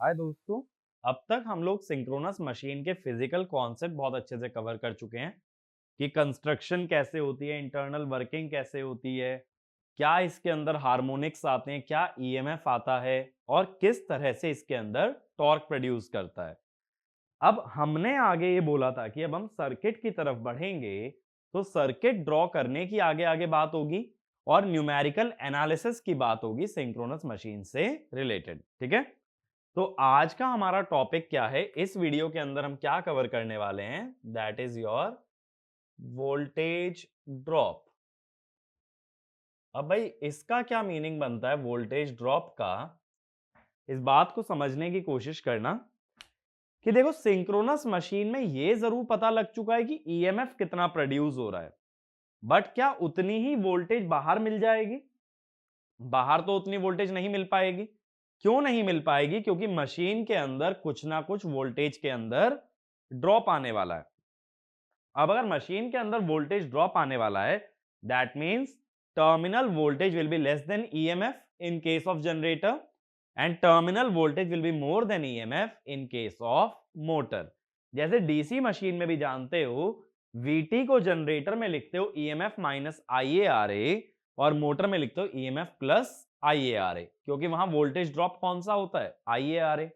हाय दोस्तों। अब तक हम लोग सिंक्रोनस मशीन के फिजिकल कॉन्सेप्ट बहुत अच्छे से कवर कर चुके हैं कि कंस्ट्रक्शन कैसे होती है, इंटरनल वर्किंग कैसे होती है, क्या इसके अंदर हार्मोनिक्स आते हैं, क्या ईएमएफ आता है और किस तरह से इसके अंदर टॉर्क प्रोड्यूस करता है। अब हमने आगे ये बोला था कि अब हम सर्किट की तरफ बढ़ेंगे तो सर्किट ड्रॉ करने की आगे आगे बात होगी और न्यूमेरिकल एनालिसिस की बात होगी सिंक्रोनस मशीन से रिलेटेड। ठीक है, तो आज का हमारा टॉपिक क्या है, इस वीडियो के अंदर हम क्या कवर करने वाले हैं, that is your voltage drop. अब भाई इसका क्या मीनिंग बनता है वोल्टेज ड्रॉप का, इस बात को समझने की कोशिश करना कि देखो सिंक्रोनस मशीन में ये जरूर पता लग चुका है कि ईएमएफ कितना प्रोड्यूस हो रहा है, बट क्या उतनी ही वोल्टेज बाहर मिल जाएगी? बाहर तो उतनी वोल्टेज नहीं मिल पाएगी। क्यों नहीं मिल पाएगी? क्योंकि मशीन के अंदर कुछ ना कुछ वोल्टेज के अंदर ड्रॉप आने वाला है। अब अगर मशीन के अंदर वोल्टेज ड्रॉप आने वाला है, that means terminal voltage will be less than EMF in case of generator and terminal voltage will be more than EMF in case of motor. जैसे डीसी मशीन में भी जानते हो, वीटी को जनरेटर में लिखते हो ईएमएफ माइनस आईएआरए और मोटर में लिखते हो ईएमएफ प्लस आईएआरए, क्योंकि वहां वोल्टेज ड्रॉप कौन सा होता है? आईएआरए।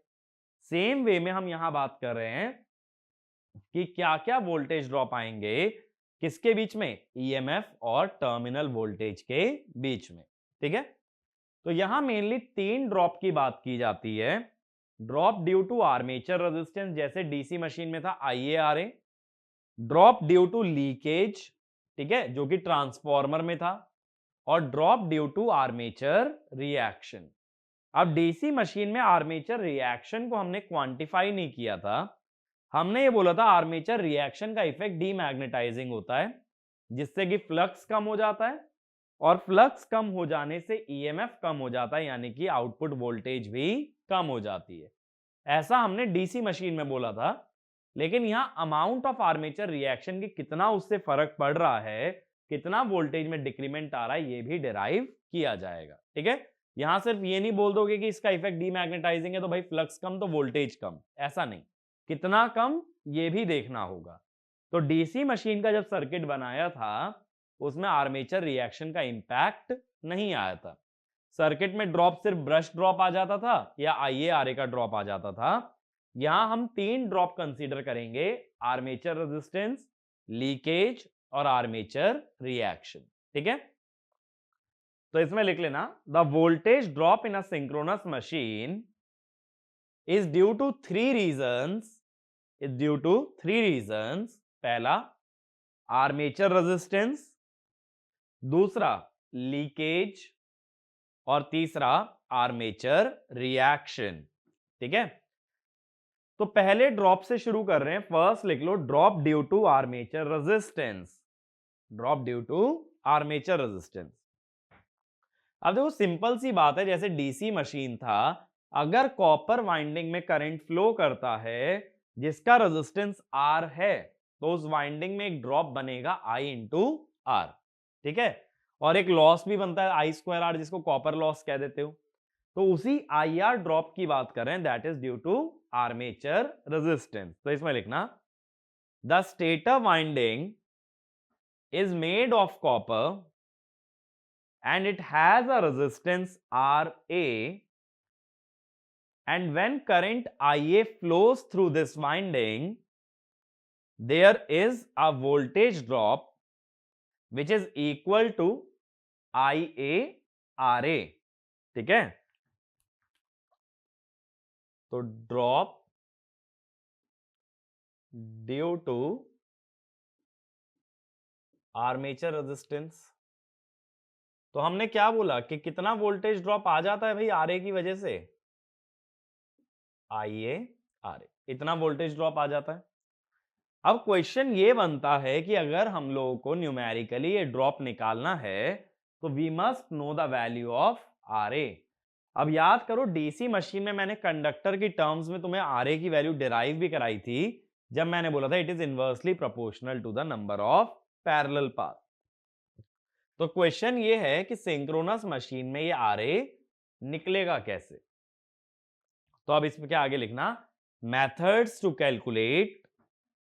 सेम वे में हम यहां बात कर रहे हैं कि क्या क्या वोल्टेज ड्रॉप आएंगे किसके बीच में? ईएमएफ और टर्मिनल वोल्टेज के बीच में। ठीक है, तो यहां मेनली तीन ड्रॉप की बात की जाती है। Drop due to armature resistance, जैसे डीसी मशीन में था I A R A. Drop due to leakage, ठीक है, जो कि ट्रांसफॉर्मर में था। और drop due to armature reaction. अब डीसी मशीन में आर्मेचर रिएक्शन को हमने क्वांटिफाई नहीं किया था। हमने ये बोला था आर्मेचर रिएक्शन का इफेक्ट डीमैग्नेटाइजिंग होता है, जिससे कि फ्लक्स कम हो जाता है और फ्लक्स कम हो जाने से ईएमएफ कम हो जाता है, यानी कि आउटपुट वोल्टेज भी कम हो जाती है। ऐसा हमने डीसी मशीन में बोला था। लेकिन यहां अमाउंट ऑफ आर्मेचर रिएक्शन की कितना उससे फर्क पड़ रहा है, कितना वोल्टेज में डिक्रीमेंट आ रहा है, ये भी डिराइव किया जाएगा। ठीक है, यहां सिर्फ ये नहीं बोल दोगे कि इसका इफेक्ट डीमैग्नेटाइजिंग है तो भाई फ्लक्स कम तो वोल्टेज कम, ऐसा नहीं, कितना कम ये भी देखना होगा। तो डीसी मशीन का जब सर्किट बनाया था उसमें आर्मेचर रिएक्शन का इंपैक्ट नहीं आया था। सर्किट में ड्रॉप सिर्फ ब्रश ड्रॉप आ जाता था या आईएआरए का ड्रॉप आ जाता था। यहां हम तीन ड्रॉप कंसीडर करेंगे: आर्मेचर रेजिस्टेंस, लीकेज और आर्मेचर रिएक्शन। ठीक है, तो इसमें लिख लेना, the voltage drop in a synchronous machine is due to three reasons is due to three reasons। पहला आर्मेचर रेजिस्टेंस, दूसरा लीकेज और तीसरा आर्मेचर रिएक्शन। ठीक है, तो पहले ड्रॉप से शुरू कर रहे हैं। फर्स्ट लिख लो drop due to armature resistance. Drop due to armature resistance. अब देखो सिंपल सी बात है, जैसे डीसी मशीन था, अगर कॉपर वाइंडिंग में करंट फ्लो करता है जिसका रेजिस्टेंस आर है, तो उस वाइंडिंग में एक ड्रॉप बनेगा आई इंटू आर। ठीक है, और एक लॉस भी बनता है आई स्क्वायर आर, जिसको कॉपर लॉस कह देते हो। तो उसी आई आर ड्रॉप की बात कर रहे हैं, that is due to armature resistance. तो इसमें लिखना, the stator winding is made of copper and it has a resistance Ra, and when current Ia flows through this winding, there is a voltage drop which is equal to IaRa। ठीक है, तो drop due to armature resistance, तो हमने क्या बोला कि कितना voltage drop आ जाता है भाई आरए की वजह से? IaRa, इतना वोल्टेज ड्रॉप आ जाता है। अब क्वेश्चन ये बनता है कि अगर हम लोगों को न्यूमेरिकली ये ड्रॉप निकालना है तो we must know the value of R A. अब याद करो डीसी मशीन में मैंने कंडक्टर की टर्म्स में तुम्हें आरए की वैल्यू डिराइव भी कराई थी, जब मैंने बोला था it is inversely proportional to the number of parallel path. तो क्वेश्चन ये है कि सिंक्रोनस मशीन में ये आरए निकलेगा कैसे? तो अब इसमें क्या आगे लिखना, methods to calculate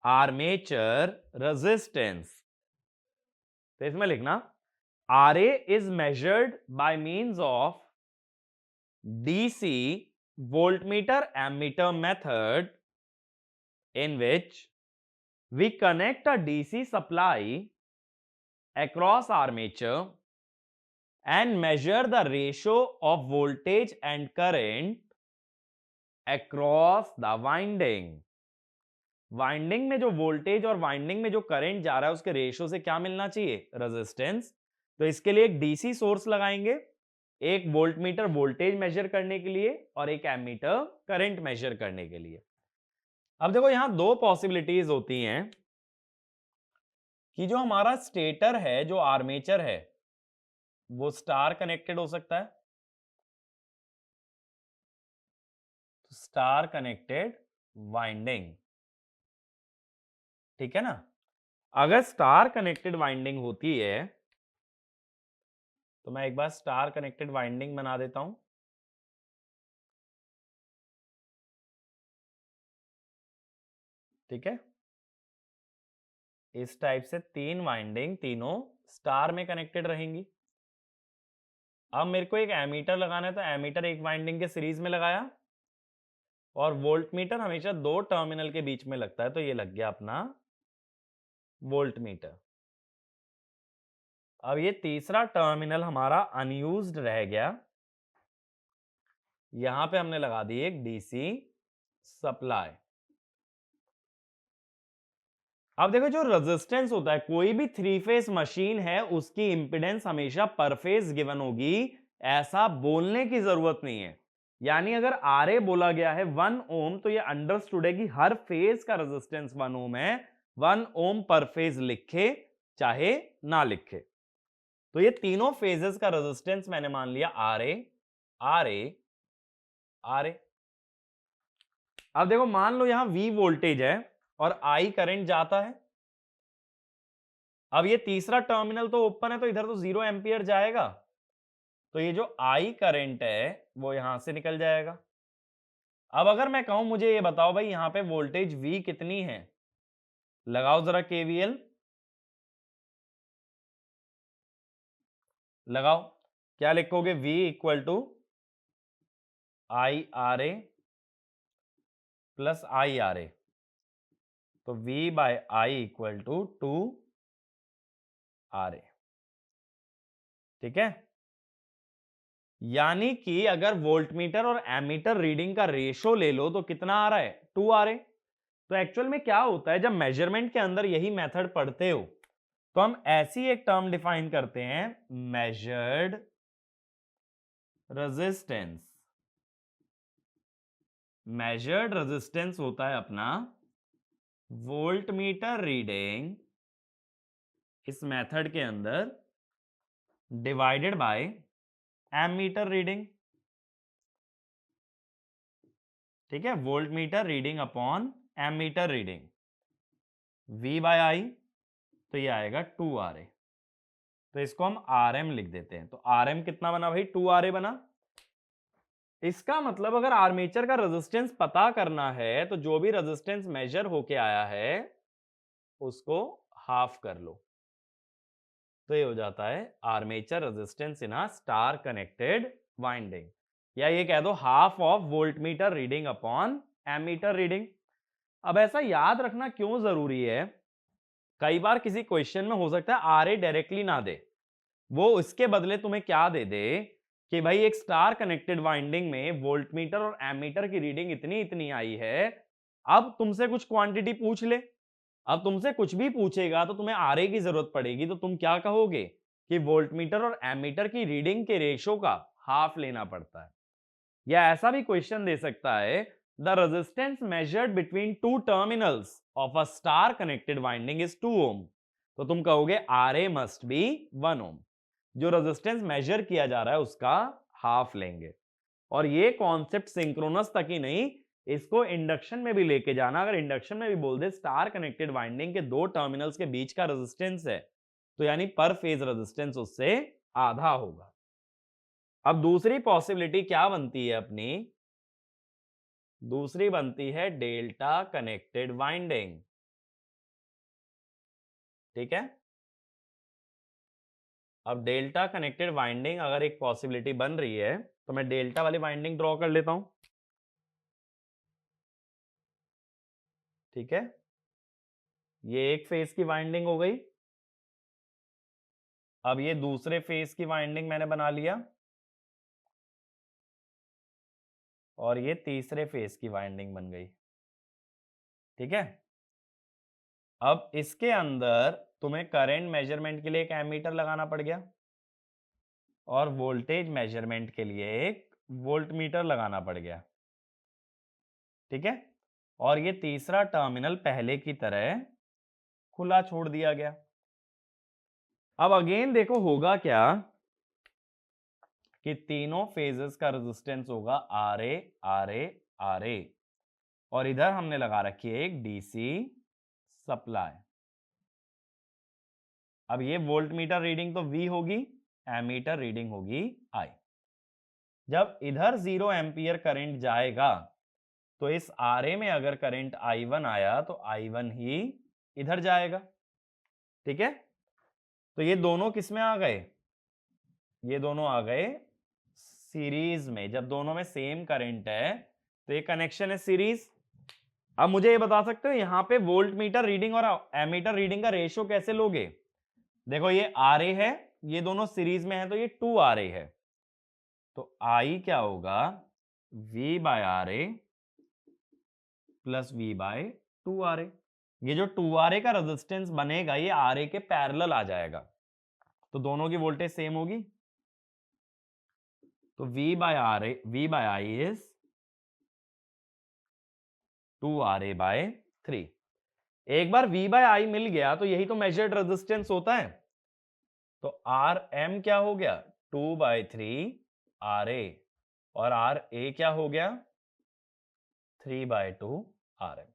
armature resistance. तो इसमें लिखना R A is measured by means of DC voltmeter ammeter method in which we connect a DC supply across armature and measure the ratio of voltage and current across the winding। Winding में जो voltage और winding में जो current जा रहा है उसके ratio से क्या मिलना चाहिए, रेजिस्टेंस। तो इसके लिए एक डीसी सोर्स लगाएंगे, एक वोल्टमीटर वोल्टेज मेजर करने के लिए और एक एमीटर करंट मेजर करने के लिए। अब देखो यहां दो पॉसिबिलिटीज होती हैं कि जो हमारा स्टेटर है, जो आर्मेचर है, वो स्टार कनेक्टेड हो सकता है, तो स्टार कनेक्टेड वाइंडिंग, ठीक है ना। अगर स्टार कनेक्टेड वाइंडिंग होती है तो मैं एक बार स्टार कनेक्टेड वाइंडिंग बना देता हूं। ठीक है, इस टाइप से तीन वाइंडिंग तीनों स्टार में कनेक्टेड रहेंगी। अब मेरे को एक एमीटर लगाना है, तो एमीटर एक वाइंडिंग के सीरीज में लगाया, और वोल्टमीटर हमेशा दो टर्मिनल के बीच में लगता है, तो ये लग गया अपना वोल्टमीटर। अब ये तीसरा टर्मिनल हमारा अनयूज्ड रह गया, यहां पे हमने लगा दी एक डीसी सप्लाई। अब देखो जो रेजिस्टेंस होता है, कोई भी थ्री फेज मशीन है उसकी इंपीडेंस हमेशा पर फेज गिवन होगी, ऐसा बोलने की जरूरत नहीं है। यानी अगर आरए बोला गया है 1 ओम, तो ये अंडरस्टूड है कि हर फेज का रेजिस्टेंस 1 ओम है, 1 ओम पर फेज लिखे चाहे ना लिखे। तो ये तीनों फेजेस का रेजिस्टेंस मैंने मान लिया आरए आरए आरए। अब देखो मान लो यहां V वोल्टेज है और I करंट जाता है। अब ये तीसरा टर्मिनल तो ओपन है, तो इधर तो 0 एंपियर जाएगा, तो ये जो I करंट है वो यहां से निकल जाएगा। अब अगर मैं कहूं मुझे ये बताओ भाई यहां पे वोल्टेज V कितनी है, लगाओ जरा KVL लगाओ। क्या लिखोगे, V equal to IRA plus IRA, तो V by I equal to 2RA। ठीक है, यानी कि अगर वोल्टमीटर और एमीटर रीडिंग का रेशो ले लो तो कितना आ रहा है, 2RA। तो एक्चुअल में क्या होता है, जब मेजरमेंट के अंदर यही मेथड पढ़ते हो तो हम ऐसी एक टर्म डिफाइन करते हैं, मेजर्ड रेजिस्टेंस। मेजर्ड रेजिस्टेंस होता है अपना वोल्टमीटर रीडिंग इस मेथड के अंदर डिवाइडेड बाय एमीटर रीडिंग। ठीक है, voltmeter reading upon ammeter reading, V by I, तो ये आएगा 2RA। तो इसको हम RM लिख देते हैं, तो RM कितना बना भाई, 2RA बना। इसका मतलब अगर आर्मेचर का रेजिस्टेंस पता करना है तो जो भी रेजिस्टेंस मेजर होके आया है उसको हाफ कर लो, तो ये हो जाता है armature resistance in a star connected winding, या ये कह दो half of voltmeter reading upon ammeter reading. अब ऐसा याद रखना क्यों जरूरी है, कई बार किसी क्वेश्चन में हो सकता है आरए डायरेक्टली ना दे, वो इसके बदले तुम्हें क्या दे दे कि भाई एक स्टार कनेक्टेड वाइंडिंग में वोल्टमीटर और एमीटर की रीडिंग इतनी इतनी आई है। अब तुमसे कुछ क्वांटिटी पूछ ले, अब तुमसे कुछ भी पूछेगा तो तुम्हें आरए की जरूरत पड़ेगी, तो तुम क्या कहोगे कि वोल्टमीटर और एमीटर की रीडिंग के रेशो का हाफ लेना पड़ता है। या ऐसा भी क्वेश्चन दे सकता है, the resistance measured between two terminals of a star connected winding is 2 ओम, तो तुम कहोगे आरए मस्ट बी 1 ओम। जो रेजिस्टेंस मेजर किया जा रहा है उसका हाफ लेंगे। और ये कॉन्सेप्ट सिंक्रोनस तक ही नहीं, इसको इंडक्शन में भी लेके जाना। अगर इंडक्शन में भी बोल दे स्टार कनेक्टेड वाइंडिंग के दो टर्मिनल्स के बीच का रेजिस्टेंस है, तो यानी पर फेज रेजिस्टेंस उससे आधा होगा। अब दूसरी पॉसिबिलिटी क्या बनती है अपनी, दूसरी बनती है डेल्टा कनेक्टेड वाइंडिंग। ठीक है, अब डेल्टा कनेक्टेड वाइंडिंग अगर एक पॉसिबिलिटी बन रही है तो मैं डेल्टा वाली वाइंडिंग ड्रॉ कर लेता हूं। ठीक है, ये एक फेज की वाइंडिंग हो गई। अब ये दूसरे फेज की वाइंडिंग मैंने बना लिया और ये तीसरे फेज की वाइंडिंग बन गई। ठीक है, अब इसके अंदर तुम्हें करंट मेजरमेंट के लिए एक एमीटर लगाना पड़ गया और वोल्टेज मेजरमेंट के लिए एक वोल्टमीटर लगाना पड़ गया। ठीक है, और ये तीसरा टर्मिनल पहले की तरह खुला छोड़ दिया गया। अब अगेन देखो होगा क्या कि तीनों फेजेस का रेजिस्टेंस होगा R A R A R A, और इधर हमने लगा रखी है एक डीसी सप्लाई। अब ये वोल्ट मीटर रीडिंग तो V होगी, एमीटर रीडिंग होगी I। जब इधर 0 एम्पियर करंट जाएगा तो इस RA में अगर करंट I1 आया तो I1 ही इधर जाएगा। ठीक है, तो ये दोनों किस में आ गए? ये दोनों आ गए सीरीज में। जब दोनों में सेम करंट है तो ये कनेक्शन है सीरीज। अब मुझे ये बता सकते हो यहां पे वोल्ट मीटर रीडिंग और एमीटर रीडिंग का रेशियो कैसे लोगे? देखो ये RA है, ये दोनों सीरीज में है तो ये 2RA है, तो I क्या होगा? V by RA plus V by 2RA। ये जो 2RA का रेजिस्टेंस बनेगा ये RA के पैरेलल आ जाएगा, तो दोनों की वोल्टेज सेम होगी। तो V by I is 2RA by 3। एक बार V बाय I मिल गया तो यही तो मेजर्ड रेजिस्टेंस होता है, तो RM क्या हो गया? 2/3 RA, और RA क्या हो गया? 3/2 RM।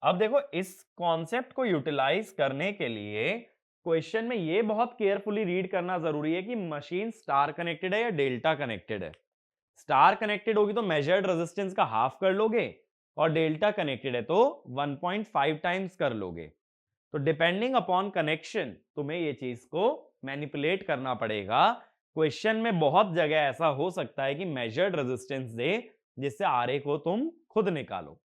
अब देखो इस कॉन्सेप्ट को यूटिलाइज करने के लिए क्वेश्चन में ये बहुत केयरफुली रीड करना जरूरी है कि मशीन स्टार कनेक्टेड है या डेल्टा कनेक्टेड है। स्टार कनेक्टेड होगी तो मेजर्ड रेजिस्टेंस का हाफ कर लोगे, और डेल्टा कनेक्टेड है तो 1.5 टाइम्स कर लोगे। तो डिपेंडिंग अपॉन कनेक्शन तुम्हें ये चीज को मैनिपुलेट करना पड़ेगा। क्वेश्चन में बहुत जगह ऐसा हो सकता है कि मेजर्ड रेजिस्टेंस दे जिससे आरए को तुम खुद निकालो।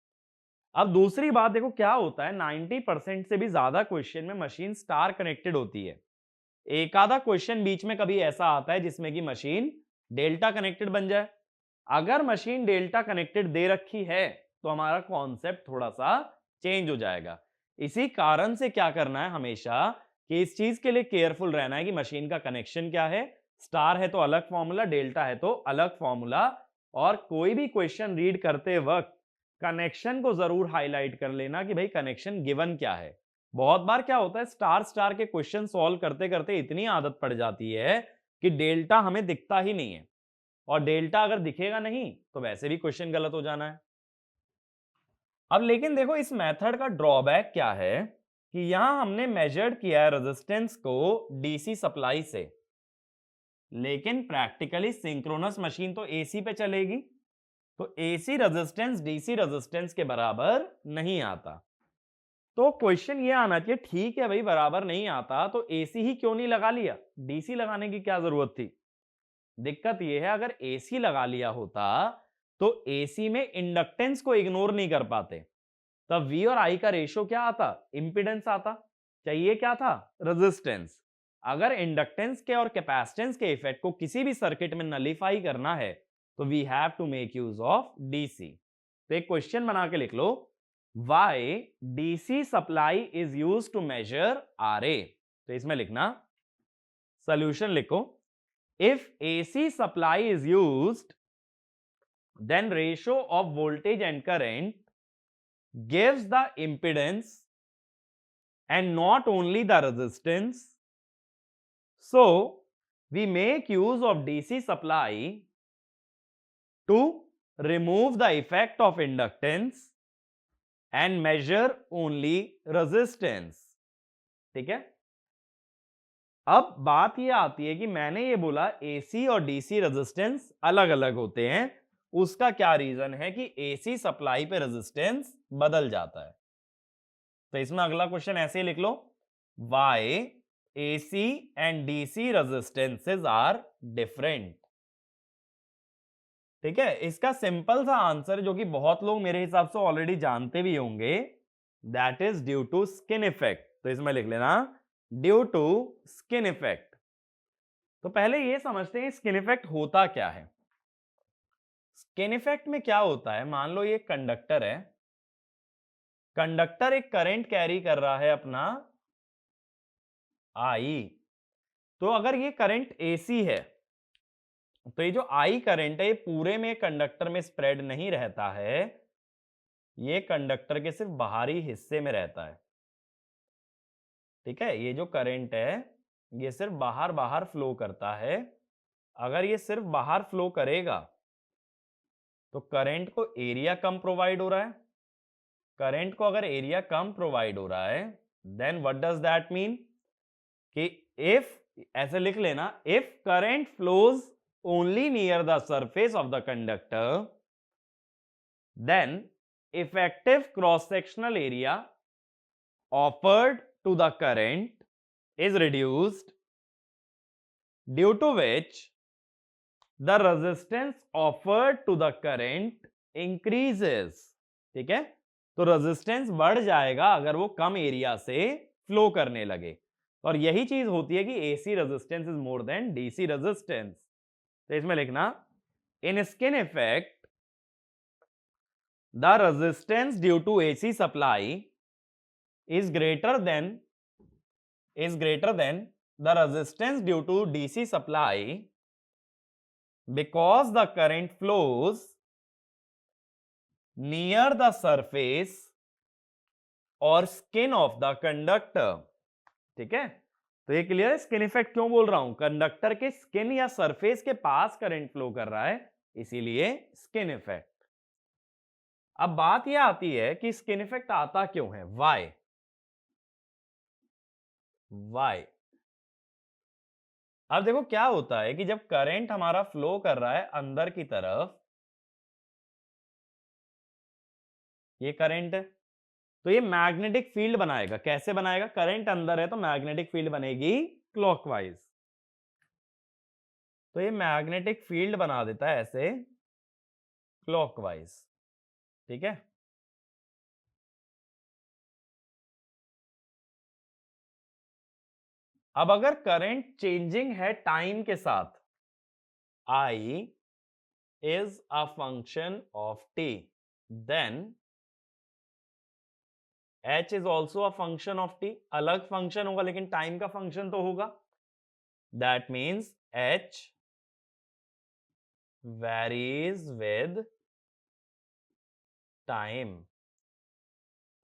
अब दूसरी बात देखो क्या होता है, 90% से भी ज्यादा क्वेश्चन में मशीन स्टार कनेक्टेड होती है। एक आधा क्वेश्चन बीच में कभी ऐसा आता है जिसमें कि मशीन डेल्टा कनेक्टेड बन जाए। अगर मशीन डेल्टा कनेक्टेड दे रखी है तो हमारा कॉन्सेप्ट थोड़ा सा चेंज हो जाएगा। इसी कारण से क्या करना है हमेशा कि इस चीज के लिए केयरफुल रहना है कि मशीन का कनेक्शन क्या है। स्टार है तो अलग फॉर्मूला, डेल्टा है तो अलग फॉर्मूला, और कोई भी क्वेश्चन रीड करते वक्त कनेक्शन को जरूर हाईलाइट कर लेना कि भाई कनेक्शन गिवन क्या है। बहुत बार क्या होता है स्टार स्टार के क्वेश्चन सॉल्व करते करते इतनी आदत पड़ जाती है कि डेल्टा हमें दिखता ही नहीं है, और डेल्टा अगर दिखेगा नहीं तो वैसे भी क्वेश्चन गलत हो जाना है। अब लेकिन देखो इस मेथड का ड्रॉबैक क्या है कि यहां हमने मेजर्ड किया है रेजिस्टेंस को डीसी सप्लाई से, लेकिन प्रैक्टिकली सिंक्रोनस मशीन तो एसी पे चलेगी, तो एसी रेजिस्टेंस डीसी रेजिस्टेंस के बराबर नहीं आता। तो क्वेश्चन ये आना चाहिए ठीक है भाई बराबर नहीं आता तो एसी ही क्यों नहीं लगा लिया, डीसी लगाने की क्या जरूरत थी? दिक्कत यह है अगर एसी लगा लिया होता तो एसी में इंडक्टेंस को इग्नोर नहीं कर पाते, तब V और I का रेशियो क्या आता? इंपिडेंस आता। चाहिए क्या था? रेजिस्टेंस। अगर इंडक्टेंस के और कैपेसिटेंस के इफेक्ट को किसी भी सर्किट में नलीफाई करना है तो we have to make use of DC. तो एक क्वेश्चन बना के लिख लो, why DC supply is use to measure RA। तो इसमें लिखना, सोल्यूशन लिखो, if AC supply is used then ratio of voltage and current gives the impedance and not only the resistance, so we make use of DC supply to remove the effect of inductance and measure only resistance। ठीक है, अब बात यह आती है कि मैंने ये बोला एसी और डीसी रेजिस्टेंस अलग अलग होते हैं, उसका क्या रीजन है कि एसी सप्लाई पे रेजिस्टेंस बदल जाता है। तो इसमें अगला क्वेश्चन ऐसे ही लिख लो, why AC and DC resistances are different. ठीक है, इसका सिंपल सा आंसर जो कि बहुत लोग मेरे हिसाब से ऑलरेडी जानते भी होंगे, that is due to skin effect. तो इसमें लिख लेना ड्यू टू स्किन इफेक्ट। तो पहले ये समझते हैं स्किन इफेक्ट होता क्या है। स्किन इफेक्ट में क्या होता है, मान लो ये कंडक्टर है, कंडक्टर एक करंट कैरी कर रहा है अपना आई। तो अगर ये करंट एसी है तो ये जो आई करंट है ये पूरे में कंडक्टर में स्प्रेड नहीं रहता है, ये कंडक्टर के सिर्फ बाहरी हिस्से में रहता है। ठीक है, ये जो करंट है ये सिर्फ बाहर बाहर फ्लो करता है। अगर ये सिर्फ बाहर फ्लो करेगा तो करंट को एरिया कम प्रोवाइड हो रहा है। करंट को अगर एरिया कम प्रोवाइड हो रहा है then what does that mean कि इफ, ऐसे लिख लेना, if current flows only near the surface of the conductor then effective cross sectional area offered to the current is reduced, due to which the resistance offered to the current increases। ठीक है, तो resistance बढ़ जाएगा अगर वो कम area से flow करने लगे। और यही चीज होती है कि AC resistance is more than DC resistance. तो इसमें लिखना in skin effect the resistance due to AC supply is greater than the resistance due to DC supply because the current flows near the surface or skin of the conductor। ठीक है, तो ये clear है skin effect क्यों बोल रहा हूं, conductor के स्किन या सरफेस के पास करंट फ्लो कर रहा है, इसीलिए स्किन इफेक्ट। अब बात यह आती है कि स्किन इफेक्ट आता क्यों है, वाई। अब देखो क्या होता है कि जब करंट हमारा फ्लो कर रहा है अंदर की तरफ, ये करंट है, तो ये मैग्नेटिक फील्ड बनाएगा। कैसे बनाएगा, करंट अंदर है तो मैग्नेटिक फील्ड बनेगी क्लॉकवाइज। तो ये मैग्नेटिक फील्ड बना देता है ऐसे क्लॉकवाइज। ठीक है, अब अगर करंट चेंजिंग है टाइम के साथ, I is a function of t, then h is also a function of t। अलग फंक्शन होगा लेकिन टाइम का फंक्शन तो होगा। That means h varies with time।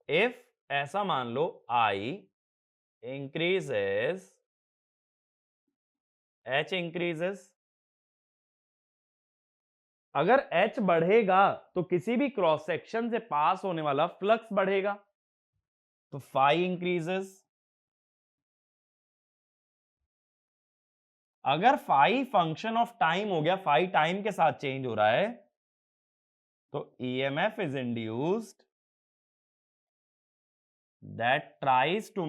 if ऐसा मान लो I increases, h increases। अगर h बढ़ेगा तो किसी भी क्रॉस सेक्शन से पास होने वाला फ्लक्स बढ़ेगा, तो फाई इंक्रीजेस। अगर फाई फंक्शन ऑफ टाइम हो गया, फाई टाइम के साथ चेंज हो रहा है, तो EMF is induced that tries to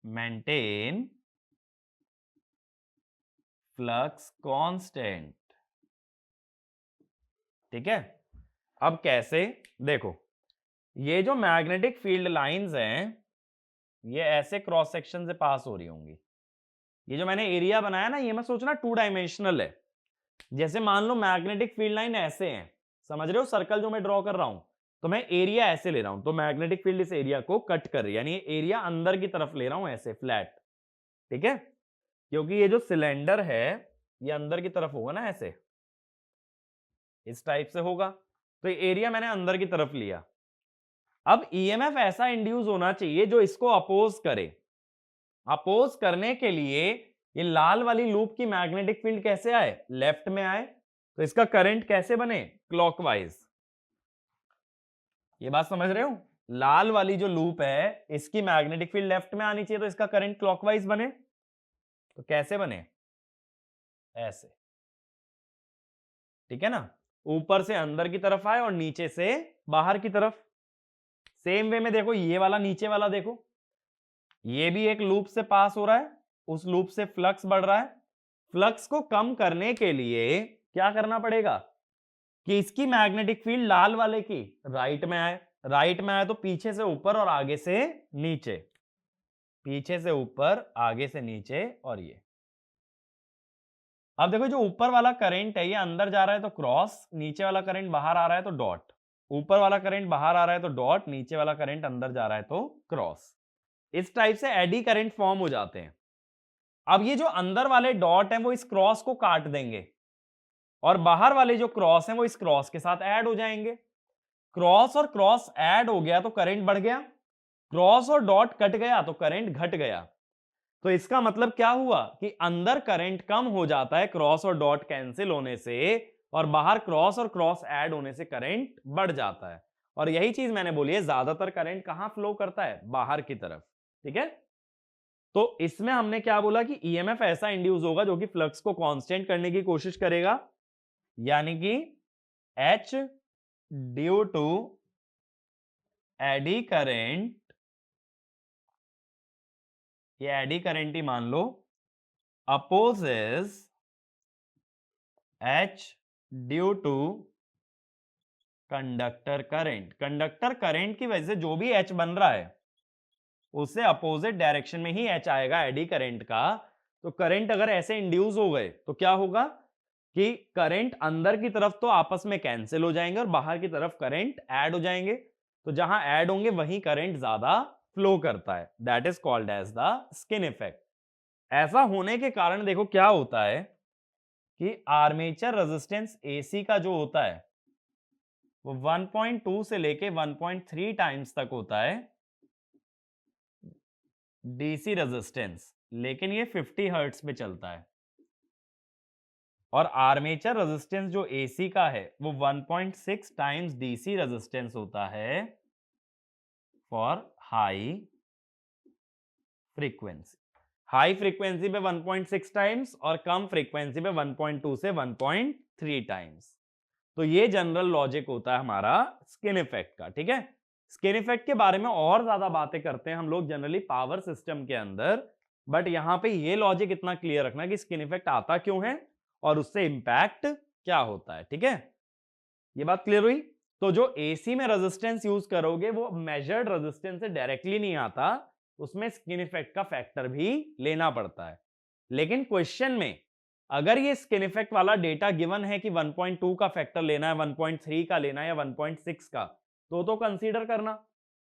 maintain flux constant. ठीक है, अब कैसे, देखो ये जो मैग्नेटिक फील्ड लाइंस हैं ये ऐसे क्रॉस सेक्शन से पास हो रही होंगी। ये जो मैंने एरिया बनाया ना, ये मैं सोचना 2 डायमेंशनल है। जैसे मान लो मैग्नेटिक फील्ड लाइन ऐसे हैं, समझ रहे हो सर्कल जो मैं ड्रॉ कर रहा हूं, तो मैं एरिया ऐसे ले रहा हूं, तो मैग्नेटिक फील्ड इस एरिया को कट कर रही है, यानी एरिया अंदर की तरफ ले रहा हूं ऐसे फ्लैट। ठीक है, क्योंकि ये जो सिलेंडर है ये अंदर की तरफ होगा ना, ऐसे इस टाइप से होगा, तो ये एरिया मैंने अंदर की तरफ लिया। अब ईएमएफ ऐसा इंड्यूस होना चाहिए जो इसको अपोज करे। अपोज करने के लिए ये लाल वाली लूप की मैग्नेटिक फील्ड कैसे आए, लेफ्ट में आए, तो इसका करंट कैसे बने, क्लॉकवाइज। ये बात समझ रहे हो, लाल वाली जो लूप है इसकी मैग्नेटिक फील्ड लेफ्ट में आनी चाहिए, तो इसका करंट क्लॉकवाइज बने। तो कैसे बने, ऐसे, ठीक है ना, ऊपर से अंदर की तरफ आए और नीचे से बाहर की तरफ। सेम वे में देखो ये वाला नीचे वाला देखो, ये भी एक लूप से पास हो रहा है, उस लूप से फ्लक्स बढ़ रहा है। फ्लक्स को कम करने के लिए क्या करना पड़ेगा कि इसकी मैग्नेटिक फील्ड लाल वाले की राइट में आए, राइट में आए तो पीछे से ऊपर और आगे से नीचे, पीछे से ऊपर आगे से नीचे। और ये अब देखो जो ऊपर वाला करंट है ये अंदर जा रहा है तो क्रॉस, नीचे वाला करंट बाहर आ रहा है तो डॉट। ऊपर वाला करंट बाहर आ रहा है तो डॉट, नीचे वाला करंट अंदर जा रहा है तो क्रॉस। इस टाइप से एडी करंट फॉर्म हो जाते हैं। अब ये जो अंदर वाले डॉट हैं वो इस क्रॉस को काट देंगे और बाहर वाले जो क्रॉस हैं वो इस क्रॉस के साथ ऐड हो जाएंगे। क्रॉस और क्रॉस ऐड हो गया तो करंट बढ़ गया, क्रॉस और डॉट कट गया तो करंट घट गया। तो इसका मतलब क्या हुआ कि अंदर करंट कम हो जाता है क्रॉस और डॉट कैंसिल होने से, और बाहर क्रॉस और क्रॉस ऐड होने से करंट बढ़ जाता है। और यही चीज मैंने बोली है, ज्यादातर करंट कहां फ्लो करता है, बाहर की तरफ। ठीक है, तो इसमें हमने क्या बोला कि ईएमएफ ऐसा इंड्यूस होगा जो कि फ्लक्स को कांस्टेंट करने की कोशिश करेगा, यानी कि H due to eddy current, ये एडी करंट ही मान लो, opposes H due to conductor current. Conductor current की वजह से जो भी H बन रहा है उससे अपोजिट डायरेक्शन में ही H आएगा एडी करंट का। तो करंट अगर ऐसे इंड्यूस हो गए तो क्या होगा कि करंट अंदर की तरफ तो आपस में कैंसिल हो जाएंगे और बाहर की तरफ करंट ऐड हो जाएंगे। तो जहां ऐड होंगे वहीं करंट ज्यादा फ्लो करता है, that is called as the skin effect. ऐसा होने के कारण देखो क्या होता है कि आर्मेचर रेजिस्टेंस एसी का जो होता है वो 1.2 से लेके 1.3 टाइम्स तक होता है डीसी रेजिस्टेंस, लेकिन ये 50 हर्ट्ज पे चलता है। और आर्मेचर रेजिस्टेंस जो एसी का है वो 1.6 टाइम्स डीसी रेजिस्टेंस होता है for high frequency. High frequency पे 1.6 टाइम्स और कम फ्रीक्वेंसी पे 1.2 से 1.3 टाइम्स। तो ये जनरल लॉजिक होता है हमारा स्किन इफेक्ट का। ठीक है, स्किन इफेक्ट के बारे में और ज्यादा बातें करते हैं हम लोग जनरली पावर सिस्टम के अंदर, बट यहां पे ये लॉजिक इतना क्लियर रखना कि स्किन इफेक्ट आता क्यों है और उससे इंपैक्ट क्या होता है। ठीक है, ये बात क्लियर हुई। तो जो एसी में रेजिस्टेंस यूज करोगे वो मेजर्ड रेजिस्टेंस से डायरेक्टली नहीं आता, उसमें स्किन इफेक्ट का फैक्टर भी लेना पड़ता है। लेकिन क्वेश्चन में अगर ये स्किन इफेक्ट वाला डेटा गिवन है कि 1.2 का फैक्टर लेना है, 1.3 का लेना है या 1.6 का, तो कंसीडर करना।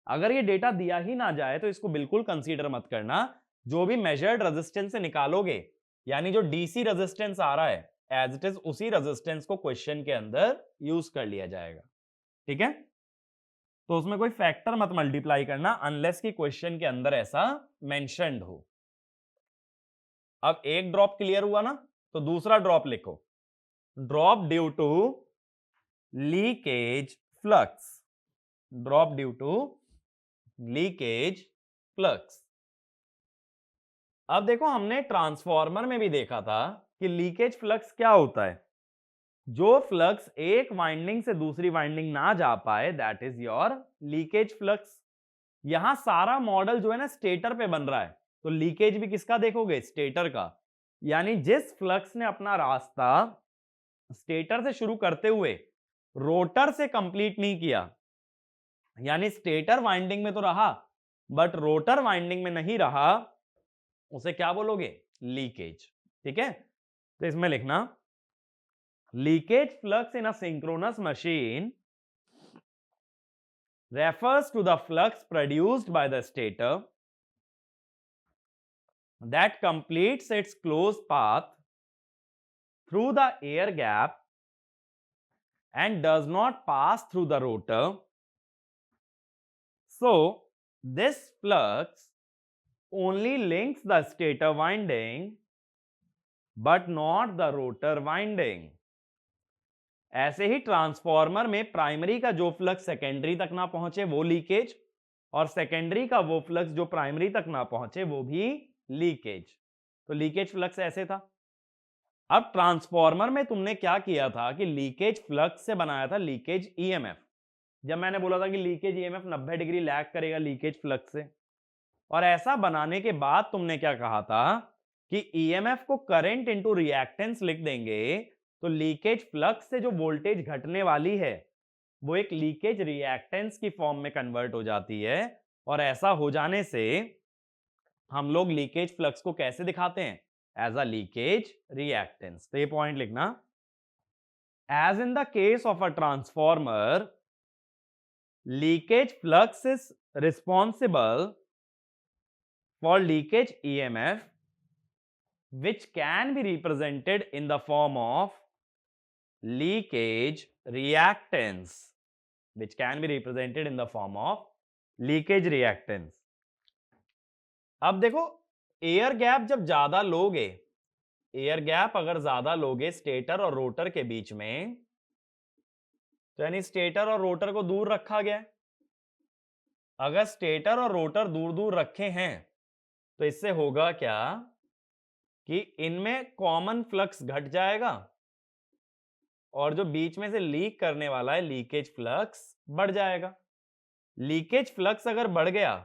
अगर ये डेटा दिया ही ना जाए तो इसको बिल्कुल कंसीडर मत करना। जो भी मेजर्ड रेजिस्टेंस से निकालोगे, यानी जो डीसी रेजिस्टेंस आ रहा है एज इट इज उसी रेजिस्टेंस को क्वेश्चन के अंदर यूज कर लिया जाएगा। ठीक है, तो उसमें कोई फैक्टर मत मल्टीप्लाई करना अनलेस कि क्वेश्चन के अंदर ऐसा मेंशन्ड हो। अब एक ड्रॉप क्लियर हुआ ना, तो दूसरा ड्रॉप लिखो, drop due to leakage flux. Drop due to leakage flux. अब देखो हमने ट्रांसफार्मर में भी देखा था कि लीकेज फ्लक्स क्या होता है, जो फ्लक्स एक वाइंडिंग से दूसरी वाइंडिंग ना जा पाए, that is your leakage flux. यहां सारा मॉडल जो है ना स्टेटर पे बन रहा है, तो लीकेज भी किसका देखोगे, स्टेटर का। यानी जिस फ्लक्स ने अपना रास्ता स्टेटर से शुरू करते हुए रोटर से कंप्लीट नहीं किया, यानी स्टेटर वाइंडिंग में तो रहा बट रोटर वाइंडिंग में नहीं रहा, उसे क्या बोलोगे, लीकेज। ठीक है, तो इसमें लिखना leakage flux in a synchronous machine refers to the flux produced by the stator that completes its closed path through the air gap and does not pass through the rotor. So this flux only links the stator winding but not the rotor winding. ऐसे ही transformer में primary का जो flux secondary तक ना पहुंचे वो leakage, और secondary का वो फ्लक्स जो प्राइमरी तक ना पहुंचे वो भी लीकेज। तो लीकेज फ्लक्स ऐसे था, अब ट्रांसफॉर्मर में तुमने क्या किया था कि लीकेज फ्लक्स से बनाया था लीकेज ईएमएफ। जब मैंने बोला था कि लीकेज ईएमएफ 90 डिग्री लैग करेगा लीकेज फ्लक्स से, और ऐसा बनाने के बाद तुमने क्या कहा था कि ईएमएफ को करंट इनटू रिएक्टेंस लिख देंगे, तो लीकेज फ्लक्स से जो वोल्टेज घटने वाली है वो एक लीकेज रिएक्टेंस की फॉर्म में कन्वर्ट हो जाती है। और ऐसा हो जाने से हम लोग लीकेज फ्लक्स को कैसे दिखाते हैं? As a leakage reactance. तो ये पॉइंट लिखना, as in the case of a transformer, leakage flux is responsible for leakage EMF, which can be represented in the form of leakage reactance, which can be represented in the form of leakage reactance। अब देखो, air gap जब ज्यादा लोगे, air gap अगर ज्यादा लोगे stator और rotor के बीच में, तो यानी स्टेटर और रोटर को दूर रखा गया। अगर स्टेटर और रोटर दूर दूर रखे हैं तो इससे होगा क्या कि इनमें कॉमन फ्लक्स घट जाएगा और जो बीच में से लीक करने वाला है लीकेज फ्लक्स बढ़ जाएगा। लीकेज फ्लक्स अगर बढ़ गया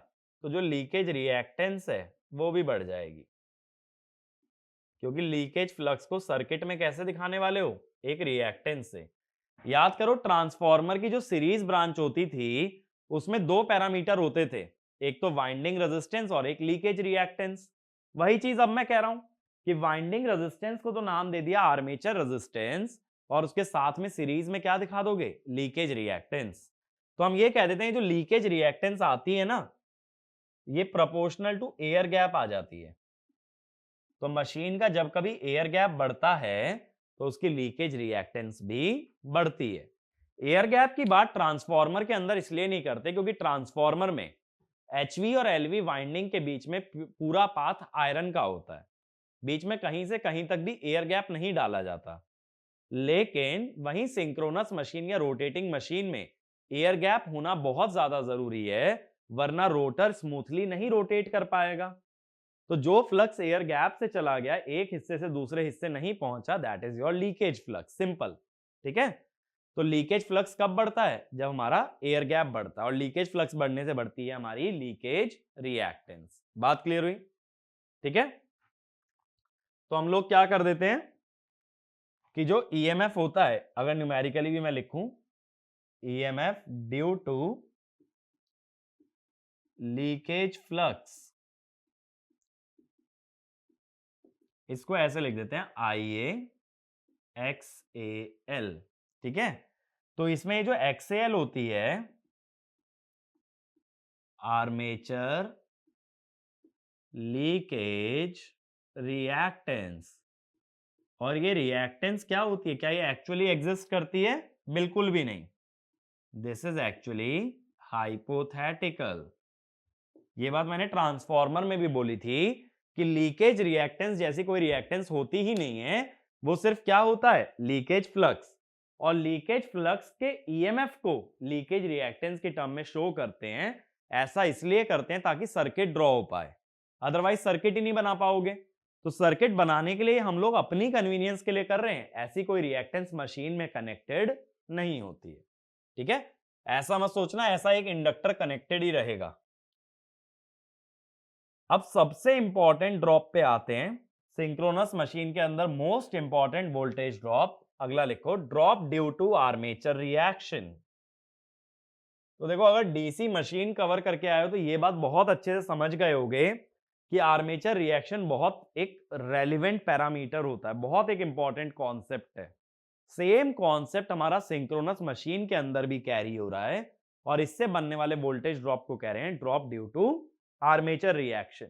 तो जो लीकेज रिएक्टेंस है वो भी बढ़ जाएगी, क्योंकि लीकेज फ्लक्स को सर्किट में कैसे दिखाने वाले हो? एक रिएक्टेंस से। याद करो, ट्रांसफॉर्मर की जो सीरीज ब्रांच होती थी उसमें दो पैरामीटर होते थे, एक तो वाइंडिंग रेजिस्टेंस और एक लीकेज रिएक्टेंस। वही चीज अब मैं कह रहा हूं कि वाइंडिंग रेजिस्टेंस को तो नाम दे दिया आर्मेचर रेजिस्टेंस, और उसके साथ में सीरीज में क्या दिखा दोगे? Leakage reactance. तो हम ये कह देते हैं जो लीकेज रिएक्टेंस आती है ना, ये प्रोपोर्शनल टू एयर गैप आ जाती है। तो मशीन का जब कभी एयर गैप बढ़ता है तो उसकी लीकेज रिएक्टेंस भी बढ़ती है। एयर गैप की बात ट्रांसफॉर्मर के अंदर इसलिए नहीं करते क्योंकि ट्रांसफॉर्मर में एचवी और एलवी वाइंडिंग के बीच में पूरा पाथ आयरन का होता है, बीच में कहीं से कहीं तक भी एयर गैप नहीं डाला जाता। लेकिन वहीं सिंक्रोनस मशीन या रोटेटिंग मशीन में एयर गैप होना बहुत ज्यादा जरूरी है, वरना रोटर स्मूथली नहीं रोटेट कर पाएगा। तो जो फ्लक्स एयर गैप से चला गया, एक हिस्से से दूसरे हिस्से नहीं पहुंचा, that is your leakage flux. Simple, ठीक है। तो लीकेज फ्लक्स कब बढ़ता है? जब हमारा एयर गैप बढ़ता है, और लीकेज फ्लक्स बढ़ने से बढ़ती है हमारी लीकेज रिएक्टेंस। बात क्लियर हुई? ठीक है। तो हम लोग क्या कर देते हैं कि जो ईएमएफ होता है, अगर न्यूमेरिकली भी मैं लिखूं, EMF due to leakage flux, इसको ऐसे लिख देते हैं IA XAL। ठीक है। तो इसमें जो XAL होती है, आर्मेचर लीकेज रिएक्टेंस, और ये रिएक्टेंस क्या होती है? क्या ये एक्चुअली एग्जिस्ट करती है? बिल्कुल भी नहीं। This is actually hypothetical. ये बात मैंने ट्रांसफॉर्मर में भी बोली थी कि लीकेज रिएक्टेंस जैसी कोई रिएक्टेंस होती ही नहीं है, वो सिर्फ क्या होता है? Leakage flux. और लीकेज फ्लक्स के ईएमएफ को लीकेज रिएक्टेंस के टर्म में शो करते हैं। ऐसा इसलिए करते हैं ताकि सर्किट ड्रॉ हो पाए, अदरवाइज सर्किट ही नहीं बना पाओगे। तो सर्किट बनाने के लिए हम लोग अपनी कन्वीनियंस के लिए कर रहे हैं, ऐसी कोई रिएक्टेंस मशीन में कनेक्टेड नहीं होती है। ठीक है। ऐसा मत सोचना ऐसा एक इंडक्टर कनेक्टेड ही रहेगा। अब सबसे इंपॉर्टेंट ड्रॉप पे आते हैं। सिंक्रोनस मशीन के अंदर मोस्ट इंपॉर्टेंट वोल्टेज ड्रॉप, अगला लिखो, drop due to armature reaction. तो देखो, अगर डीसी मशीन कवर करके आए हो तो ये बात बहुत अच्छे से समझ गए होगे कि आर्मेचर रिएक्शन बहुत एक रेलिवेंट पैरामीटर होता है, बहुत एक इंपॉर्टेंट कॉन्सेप्ट है। सेम कॉन्सेप्ट हमारा सिंक्रोनस मशीन के अंदर भी कैरी हो रहा है, और इससे बनने वाले वोल्टेज ड्रॉप को कह रहे हैं drop due to armature reaction.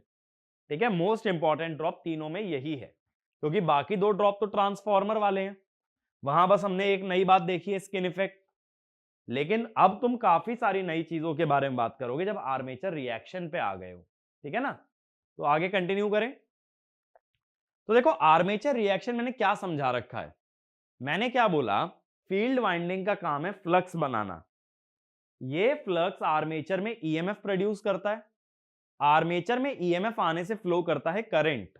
ठीक है। मोस्ट इंपॉर्टेंट ड्रॉप तीनों में यही है, क्योंकि बाकी दो ड्रॉप तो ट्रांसफॉर्मर वाले हैं, वहां बस हमने एक नई बात देखी है, स्किन इफेक्ट। लेकिन अब तुम काफी सारी नई चीजों के बारे में बात करोगे जब आर्मेचर रिएक्शन पे आ गए हो। ठीक है ना। तो आगे कंटिन्यू करें। तो देखो, आर्मेचर रिएक्शन मैंने क्या समझा रखा है? मैंने क्या बोला? फील्ड वाइंडिंग का काम है फ्लक्स बनाना। ये फ्लक्स आर्मेचर में ईएमएफ प्रोड्यूस करता है, आर्मेचर में ईएमएफ आने से फ्लो करता है करंट।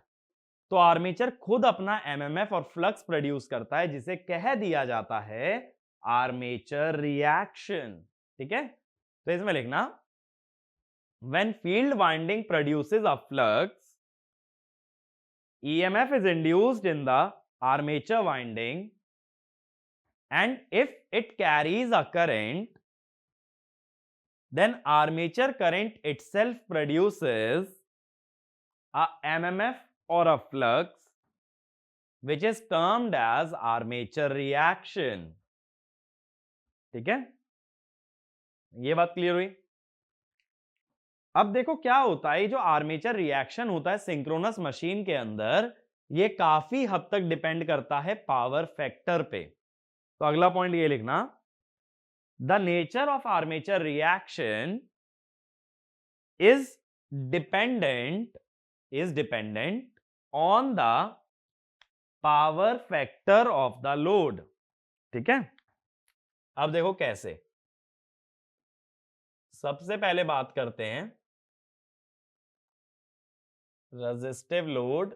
तो आर्मेचर खुद अपना एमएमएफ और फ्लक्स प्रोड्यूस करता है, जिसे कह दिया जाता है आर्मेचर रिएक्शन। ठीक है, तो इसमें लिखना when field winding produces a flux, EMF is induced in the armature winding, and if it carries a current, then armature current itself produces a MMF or a flux, which is termed as armature reaction. ठीक है, ये बात clear हुई। अब देखो क्या होता है, जो आर्मेचर रिएक्शन होता है सिंक्रोनस मशीन के अंदर, ये काफी हद तक डिपेंड करता है पावर फैक्टर पे। तो अगला पॉइंट ये लिखना, the nature of armature reaction is dependent on the power factor of the load। ठीक है, अब देखो कैसे। सबसे पहले बात करते हैं रेजिस्टिव लोड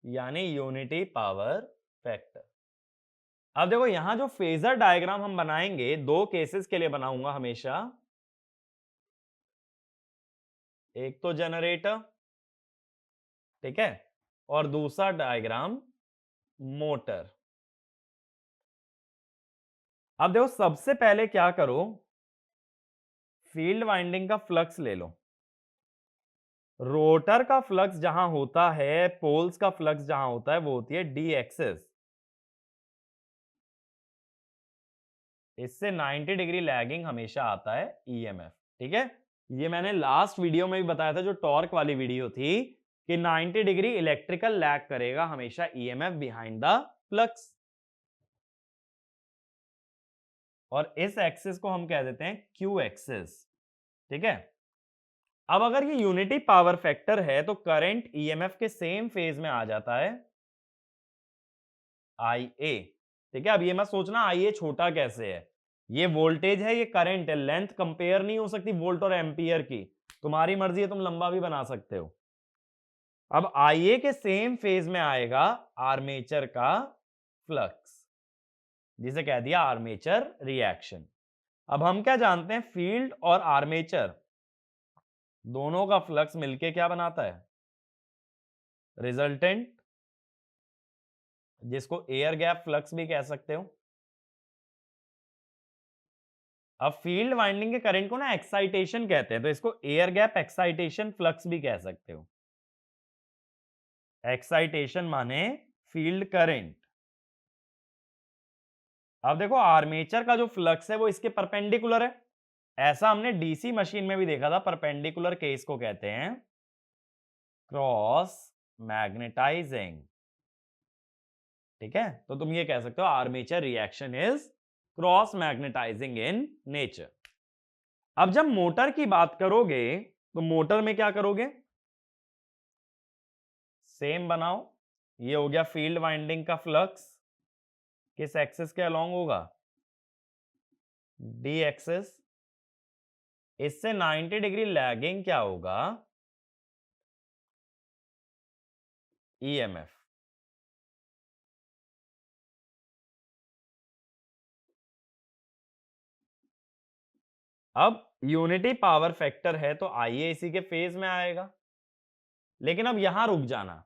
यानी यूनिटी पावर फैक्टर। अब देखो यहां जो फेजर डायग्राम हम बनाएंगे, दो केसेस के लिए बनाऊंगा हमेशा। एक तो जनरेटर, ठीक है, और दूसरा डायग्राम मोटर। अब देखो सबसे पहले क्या करो, फील्ड वाइंडिंग का फ्लक्स ले लो। रोटर का फ्लक्स जहां होता है, पोल्स का फ्लक्स जहां होता है, वो होती है डी एक्सिस। इससे 90 डिग्री लैगिंग हमेशा आता है ईएमएफ। ठीक है, ये मैंने लास्ट वीडियो में भी बताया था, जो टॉर्क वाली वीडियो थी, कि 90 डिग्री इलेक्ट्रिकल लैग करेगा हमेशा ईएमएफ बिहाइंड द फ्लक्स। और इस एक्सिस को हम कह देते हैं क्यू एक्सिस। ठीक है, अब अगर ये यूनिटी पावर फैक्टर है तो करंट ईएमएफ के सेम फेज में आ जाता है IA। ठीक है, अब ये मत सोचना IA छोटा कैसे है, ये वोल्टेज है, ये करंट है, लेंथ कंपेयर नहीं हो सकती वोल्ट और एम्पियर की। तुम्हारी मर्जी है, तुम लंबा भी बना सकते हो। अब IA के सेम फेज में आएगा आर्मेचर का फ्लक्स, जिसे कह दिया आर्मेचर रिएक्शन। अब हम क्या जानते हैं, फील्ड और आर्मेचर दोनों का फ्लक्स मिलके क्या बनाता है, रिजल्टेंट, जिसको एयर गैप फ्लक्स भी कह सकते हो। अब फील्ड वाइंडिंग के करंट को ना एक्साइटेशन कहते हैं, तो इसको एयर गैप एक्साइटेशन फ्लक्स भी कह सकते हो। एक्साइटेशन माने फील्ड करंट। अब देखो आर्मेचर का जो फ्लक्स है वो इसके परपेंडिकुलर है। ऐसा हमने डीसी मशीन में भी देखा था, परपेंडिकुलर केस को कहते हैं क्रॉस मैग्नेटाइजिंग। ठीक है, तो तुम ये कह सकते हो armature reaction is cross magnetising in nature. अब जब मोटर की बात करोगे तो मोटर में क्या करोगे, सेम बनाओ। ये हो गया फील्ड वाइंडिंग का फ्लक्स, किस एक्सिस के अलोंग होगा, डी एक्सिस। इससे 90 डिग्री लैगिंग क्या होगा, ईएमएफ। अब यूनिटी पावर फैक्टर है तो आइए इसी के फेज में आएगा। लेकिन अब यहां रुक जाना,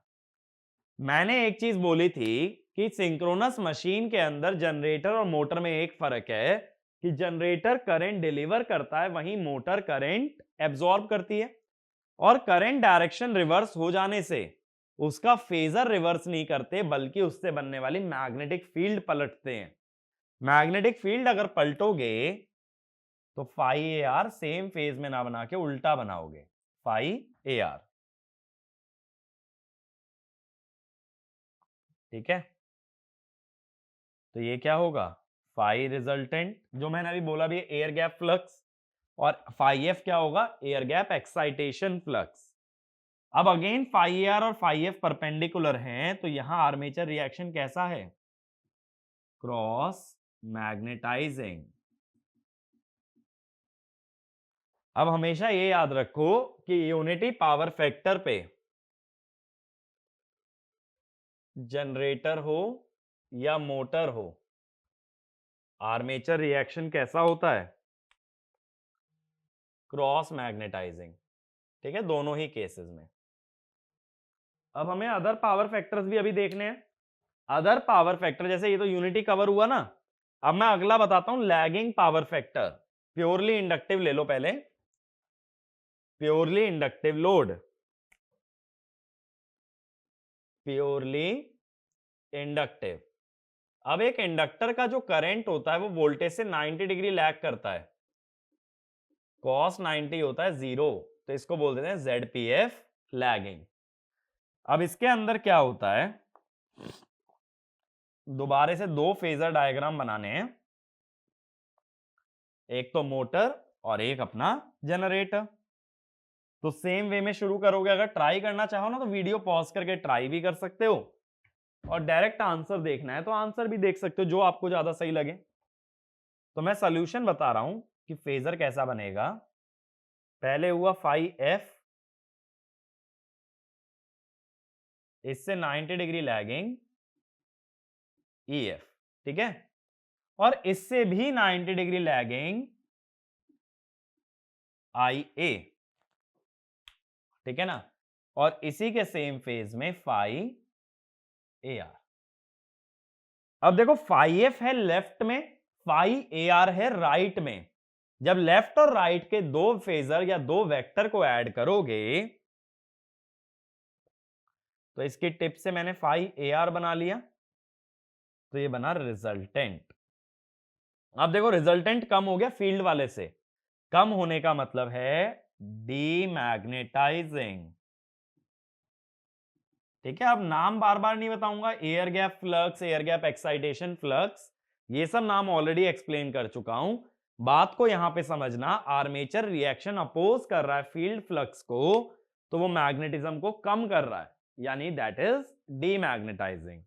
मैंने एक चीज बोली थी कि सिंक्रोनस मशीन के अंदर जनरेटर और मोटर में एक फर्क है कि जनरेटर करंट डिलीवर करता है, वहीं मोटर करंट एब्जॉर्ब करती है। और करंट डायरेक्शन रिवर्स हो जाने से उसका फेजर रिवर्स नहीं करते, बल्कि उससे बनने वाली मैग्नेटिक फील्ड पलटते हैं। मैग्नेटिक फील्ड अगर पलटोगे तो phi A R same phase में ना बना के उल्टा बनाओगे, फाई ए आर। ठीक है, तो ये क्या होगा, फाई रिजल्टेंट, जो मैंने अभी बोला भी एयर गैप फ्लक्स, और फाई एफ क्या होगा, एयर गैप एक्साइटेशन फ्लक्स। अब अगेन फाई आर और फाई एफ परपेंडिकुलर हैं, तो यहां आर्मेचर रिएक्शन कैसा है, क्रॉस मैग्नेटाइजिंग। अब हमेशा ये याद रखो कि यूनिटी पावर फैक्टर पे जनरेटर हो या मोटर हो, आर्मेचर रिएक्शन कैसा होता है? Cross magnetising. ठीक है, दोनों ही केसेस में। अब हमें अदर पावर फैक्टर्स भी अभी देखने हैं। अदर पावर फैक्टर, जैसे ये तो यूनिटी कवर हुआ ना, अब मैं अगला बताता हूं, lagging power factor. Purely inductive ले लो पहले, purely inductive load, purely inductive. अब एक इंडक्टर का जो करंट होता है वो वोल्टेज से 90 डिग्री लैग करता है, cos 90 होता है 0, तो इसको बोल देते हैं ZPF लैगिंग। अब इसके अंदर क्या होता है, दोबारा से दो फेजर डायग्राम बनाने हैं, एक तो मोटर और एक अपना जनरेटर। तो सेम वे में शुरू करोगे, अगर ट्राई करना चाहो ना तो वीडियो पॉज करके ट्राई भी कर सकते हो, और डायरेक्ट आंसर देखना है तो आंसर भी देख सकते हो जो आपको ज्यादा सही लगे। तो मैं सॉल्यूशन बता रहा हूं कि फेजर कैसा बनेगा। पहले हुआ फाई एफ, इससे 90 डिग्री लैगिंग ई एफ, ठीक है, और इससे भी 90 डिग्री लैगिंग आई ए, ठीक है ना, और इसी के सेम फेज में फाई ए आर। अब देखो फाई एफ है लेफ्ट में, फाई ए आर है राइट में। जब लेफ्ट और राइट के दो फेजर या दो वेक्टर को ऐड करोगे तो इसकी टिप से मैंने फाई ए आर बना लिया, तो ये बना रिजल्टेंट। अब देखो रिजल्टेंट कम हो गया फील्ड वाले से, कम होने का मतलब है डीमैग्नेटाइजिंग। ठीक है, अब नाम बार बार नहीं बताऊंगा, air gap flux, air gap excitation flux, ये सब नाम ऑलरेडी एक्सप्लेन कर चुका हूं। बात को यहां पे समझना, आर्मेचर रिएक्शन अपोज कर रहा है फील्ड फ्लक्स को, तो वो मैग्नेटिज्म को कम कर रहा है, यानी दैट इज डीमैग्नेटाइजिंग।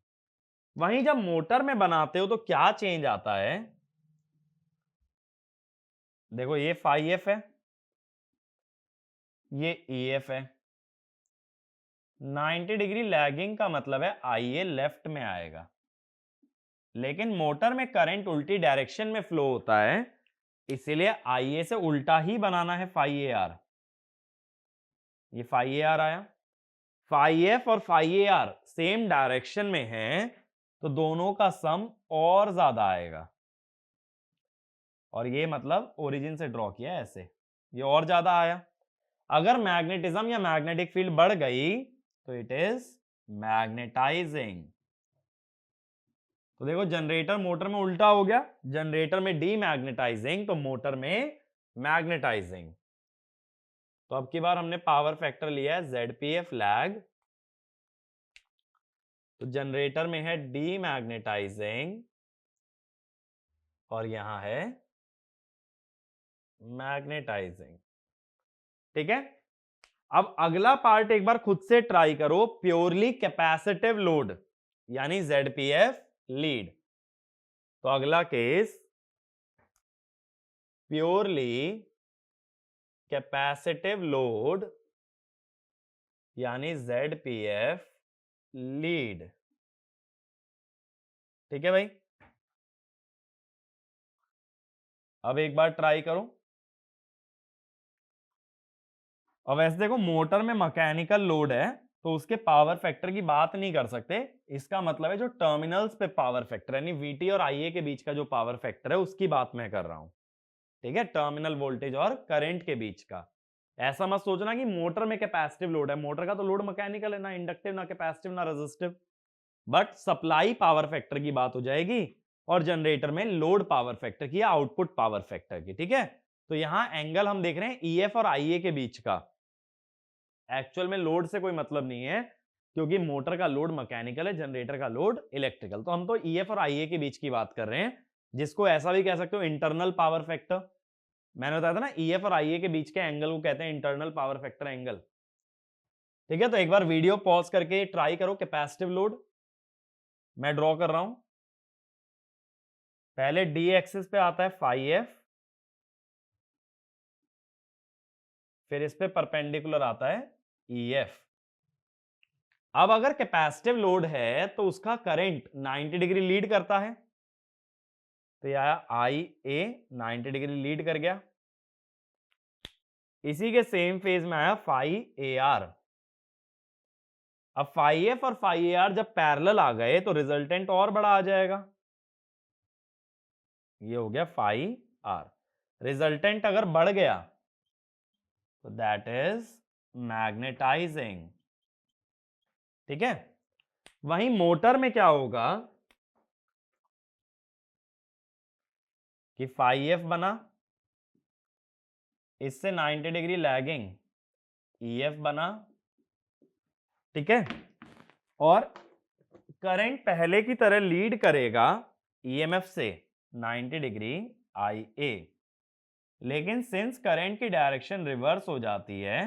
वहीं जब मोटर में बनाते हो तो क्या चेंज आता है, देखो ये फाई एफ है, ये ई एफ है, 90 डिग्री लैगिंग का मतलब है आई ए लेफ्ट में आएगा, लेकिन मोटर में करंट उल्टी डायरेक्शन में फ्लो होता है, इसीलिए आई ए से उल्टा ही बनाना है फाई ए आर। ये फाई ए आर आया, फाई एफ और phi A R same direction में है, तो दोनों का सम और ज्यादा आएगा, और ये मतलब ओरिजिन से ड्रॉ किया ऐसे, ये और ज्यादा आया। अगर मैग्नेटिज्म या मैग्नेटिक फील्ड बढ़ गई तो इट इज मैग्नेटाइजिंग। तो देखो जनरेटर मोटर में उल्टा हो गया, जनरेटर में डीमैग्नेटाइजिंग तो मोटर में मैग्नेटाइजिंग। तो अब की बार हमने पावर फैक्टर लिया है ZPF लैग, तो जनरेटर में है डीमैग्नेटाइजिंग और यहां है मैग्नेटाइजिंग। ठीक है, अब अगला पार्ट एक बार खुद से ट्राई करो, प्योरली कैपेसिटिव लोड यानी ZPF लीड। तो अगला केस प्योरली कैपेसिटिव लोड यानी ZPF लीड। ठीक है भाई, अब एक बार ट्राई करो। अब वैसे देखो मोटर में मैकेनिकल लोड है तो उसके पावर फैक्टर की बात नहीं कर सकते, इसका मतलब है जो टर्मिनल्स पे पावर फैक्टर यानी VT और IA के बीच का जो पावर फैक्टर है उसकी बात मैं कर रहा हूं। ठीक है, टर्मिनल वोल्टेज और करंट के बीच का। ऐसा मत सोचना कि मोटर में कैपेसिटिव लोड है, मोटर का तो लोड मैकेनिकल है, ना इंडक्टिव ना कैपेसिटिव ना resistive, but supply power factor की बात हो जाएगी और जनरेटर में लोड पावर फैक्टर की या आउटपुट पावर फैक्टर की। ठीक है, तो यहां एंगल हम देख रहे हैं EF और IA के बीच का, एक्चुअल में लोड से कोई मतलब नहीं है क्योंकि मोटर का लोड मैकेनिकल है, जनरेटर का लोड इलेक्ट्रिकल। तो हम तो EF और IA के बीच की बात कर रहे हैं, जिसको ऐसा भी कह सकते हो इंटरनल पावर फैक्टर। मैंने बताया था ना EF और IA के बीच के एंगल को कहते हैं इंटरनल पावर फैक्टर एंगल। ठीक है, तो एक बार वीडियो पॉज करके ट्राई करो कैपेसिटिव लोड, मैं ड्रॉ कर रहा हूं। पहले डी एक्सिस पे आता है फाई एफ, फिर इस पे परपेंडिकुलर आता है EF। अब अगर कैपेसिटिव लोड है तो उसका करंट 90 डिग्री लीड करता है, तो यह आया आई ए 90 डिग्री लीड कर गया। इसी के सेम फेज में आया फाई ए आर। अब फाई एफ और फाई ए आर जब पैरेलल आ गए तो रिजल्टेंट और बड़ा आ जाएगा, ये हो गया फाई आर। रिजल्टेंट अगर बढ़ गया तो दैट इज मैग्नेटाइजिंग। ठीक है, वहीं मोटर में क्या होगा कि फाई एफ बना, इससे 90 डिग्री लैगिंग ई एफ बना। ठीक है, और करंट पहले की तरह लीड करेगा ईएमएफ से 90 डिग्री आई ए। लेकिन सिंस करंट की डायरेक्शन रिवर्स हो जाती है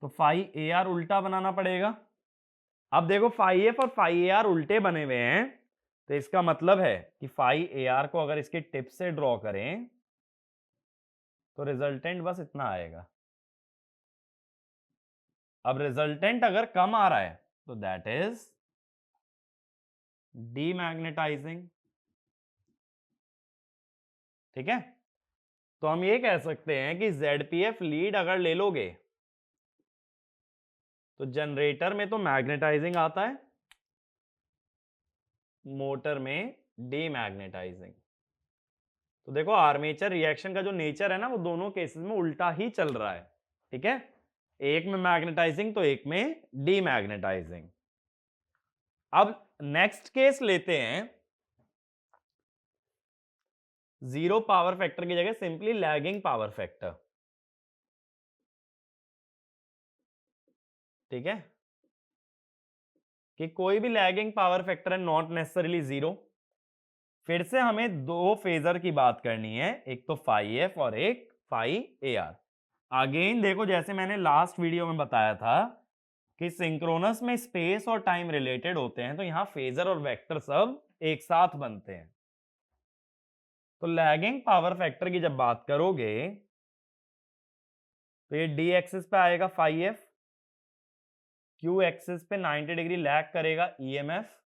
तो फाई ए आर उल्टा बनाना पड़ेगा। अब देखो फाई एफ और फाई ए आर उल्टे बने हुए हैं, तो इसका मतलब है कि फाई ए आर को अगर इसके टिप से ड्रॉ करें तो रिजल्टेंट बस इतना आएगा। अब रिजल्टेंट अगर कम आ रहा है तो दैट इज डीमैग्नेटाइजिंग। ठीक है, तो हम ये कह सकते हैं कि ZPF लीड अगर ले लोगे तो जनरेटर में तो मैग्नेटाइजिंग आता है, मोटर में डीमैग्नेटाइजिंग। तो देखो आर्मेचर रिएक्शन का जो नेचर है ना, वो दोनों केसेस में उल्टा ही चल रहा है। ठीक है, एक में मैग्नेटाइजिंग तो एक में डीमैग्नेटाइजिंग। अब नेक्स्ट केस लेते हैं, जीरो पावर फैक्टर की जगह सिंपली लैगिंग पावर फैक्टर। ठीक है, कि कोई भी लैगिंग पावर फैक्टर है, नॉट नेसेसरीली जीरो। फिर से हमें दो फेजर की बात करनी है, एक तो फाई एफ और एक फाई ए आर। अगेन देखो, जैसे मैंने लास्ट वीडियो में बताया था कि सिंक्रोनस में स्पेस और टाइम रिलेटेड होते हैं, तो यहां फेजर और वेक्टर सब एक साथ बनते हैं। तो लैगिंग पावर फैक्टर की जब बात करोगे तो ये डी एक्सिस पे आएगा फाई एफ, क्यू एक्सिस पे 90 डिग्री लैग करेगा ईएमएफ।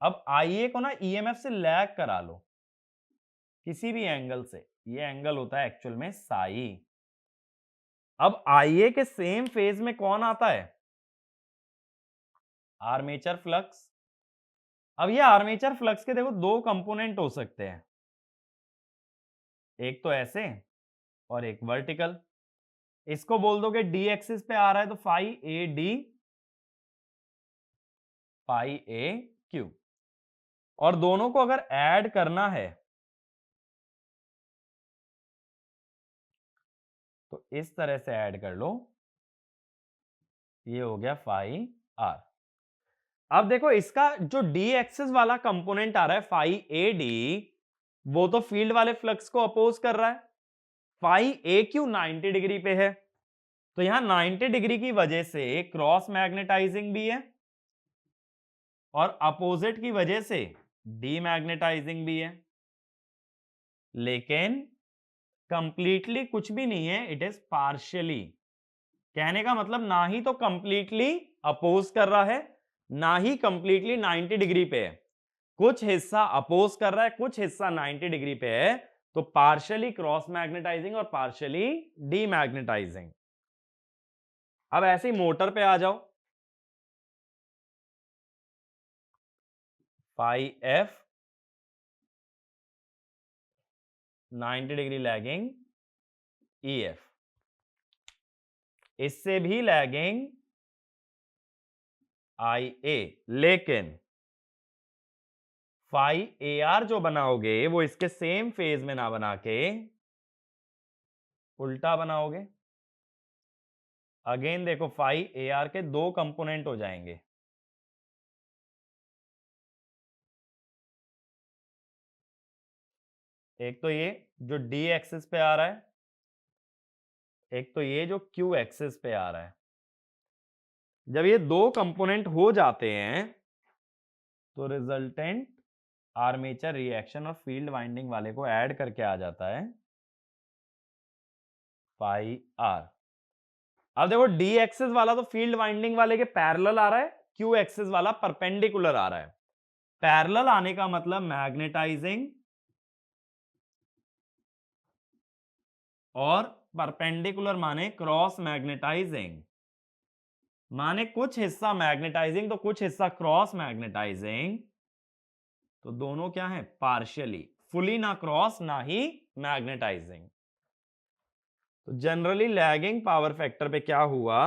अब आईए को ना ईएमएफ से लैग करा लो किसी भी एंगल से, ये एंगल होता है एक्चुअल में साई। अब आईए के सेम फेज में कौन आता है, आर्मेचर फ्लक्स। अब ये आर्मेचर फ्लक्स के देखो दो कंपोनेंट हो सकते हैं, एक तो ऐसे और एक वर्टिकल। इसको बोल दोगे डी एक्सिस पे आ रहा है तो phi A D, phi A Q. और दोनों को अगर ऐड करना है तो इस तरह से ऐड कर लो, ये हो गया फाई आर। अब देखो इसका जो डी एक्सिस वाला कंपोनेंट आ रहा है फाई ए डी, वो तो फील्ड वाले फ्लक्स को अपोज कर रहा है। फाई ए क्यू 90 डिग्री पे है, तो यहां 90 डिग्री की वजह से क्रॉस मैग्नेटाइजिंग भी है और अपोजिट की वजह से डीमैग्नेटाइजिंग भी है। लेकिन कंप्लीटली कुछ भी नहीं है, इट इज पार्शियली। कहने का मतलब ना ही तो कंप्लीटली अपोज कर रहा है, ना ही कंप्लीटली 90 डिग्री पे है। कुछ हिस्सा अपोज कर रहा है, कुछ हिस्सा 90 डिग्री पे है। तो पार्शियली क्रॉस मैग्नेटाइजिंग और पार्शियली डीमैग्नेटाइजिंग। अब ऐसे ही मोटर पे आ जाओ, phi F 90 degree lagging E F, इससे भी लैगिंग आई ए। लेकिन फाई ए आर जो बनाओगे वो इसके सेम फेज में ना बना के उल्टा बनाओगे। अगेन देखो फाई ए आर के दो कंपोनेंट हो जाएंगे, एक तो ये जो डी एक्सिस पे आ रहा है, एक तो ये जो क्यू एक्सिस पे आ रहा है। जब ये दो कंपोनेंट हो जाते हैं तो रिजल्टेंट आर्मेचर रिएक्शन और फील्ड वाइंडिंग वाले को ऐड करके आ जाता है फाई आर। अब देखो डी एक्सिस वाला तो फील्ड वाइंडिंग वाले के पैरेलल आ रहा है, क्यू एक्सिस वाला परपेंडिकुलर आ रहा है। पैरेलल आने का मतलब मैग्नेटाइजिंग और परपेंडिकुलर माने क्रॉस मैग्नेटाइजिंग, माने कुछ हिस्सा मैग्नेटाइजिंग तो कुछ हिस्सा क्रॉस मैग्नेटाइजिंग, तो दोनों क्या है पार्शियली, फुली ना क्रॉस ना ही मैग्नेटाइजिंग। तो जनरली लैगिंग पावर फैक्टर पे क्या हुआ,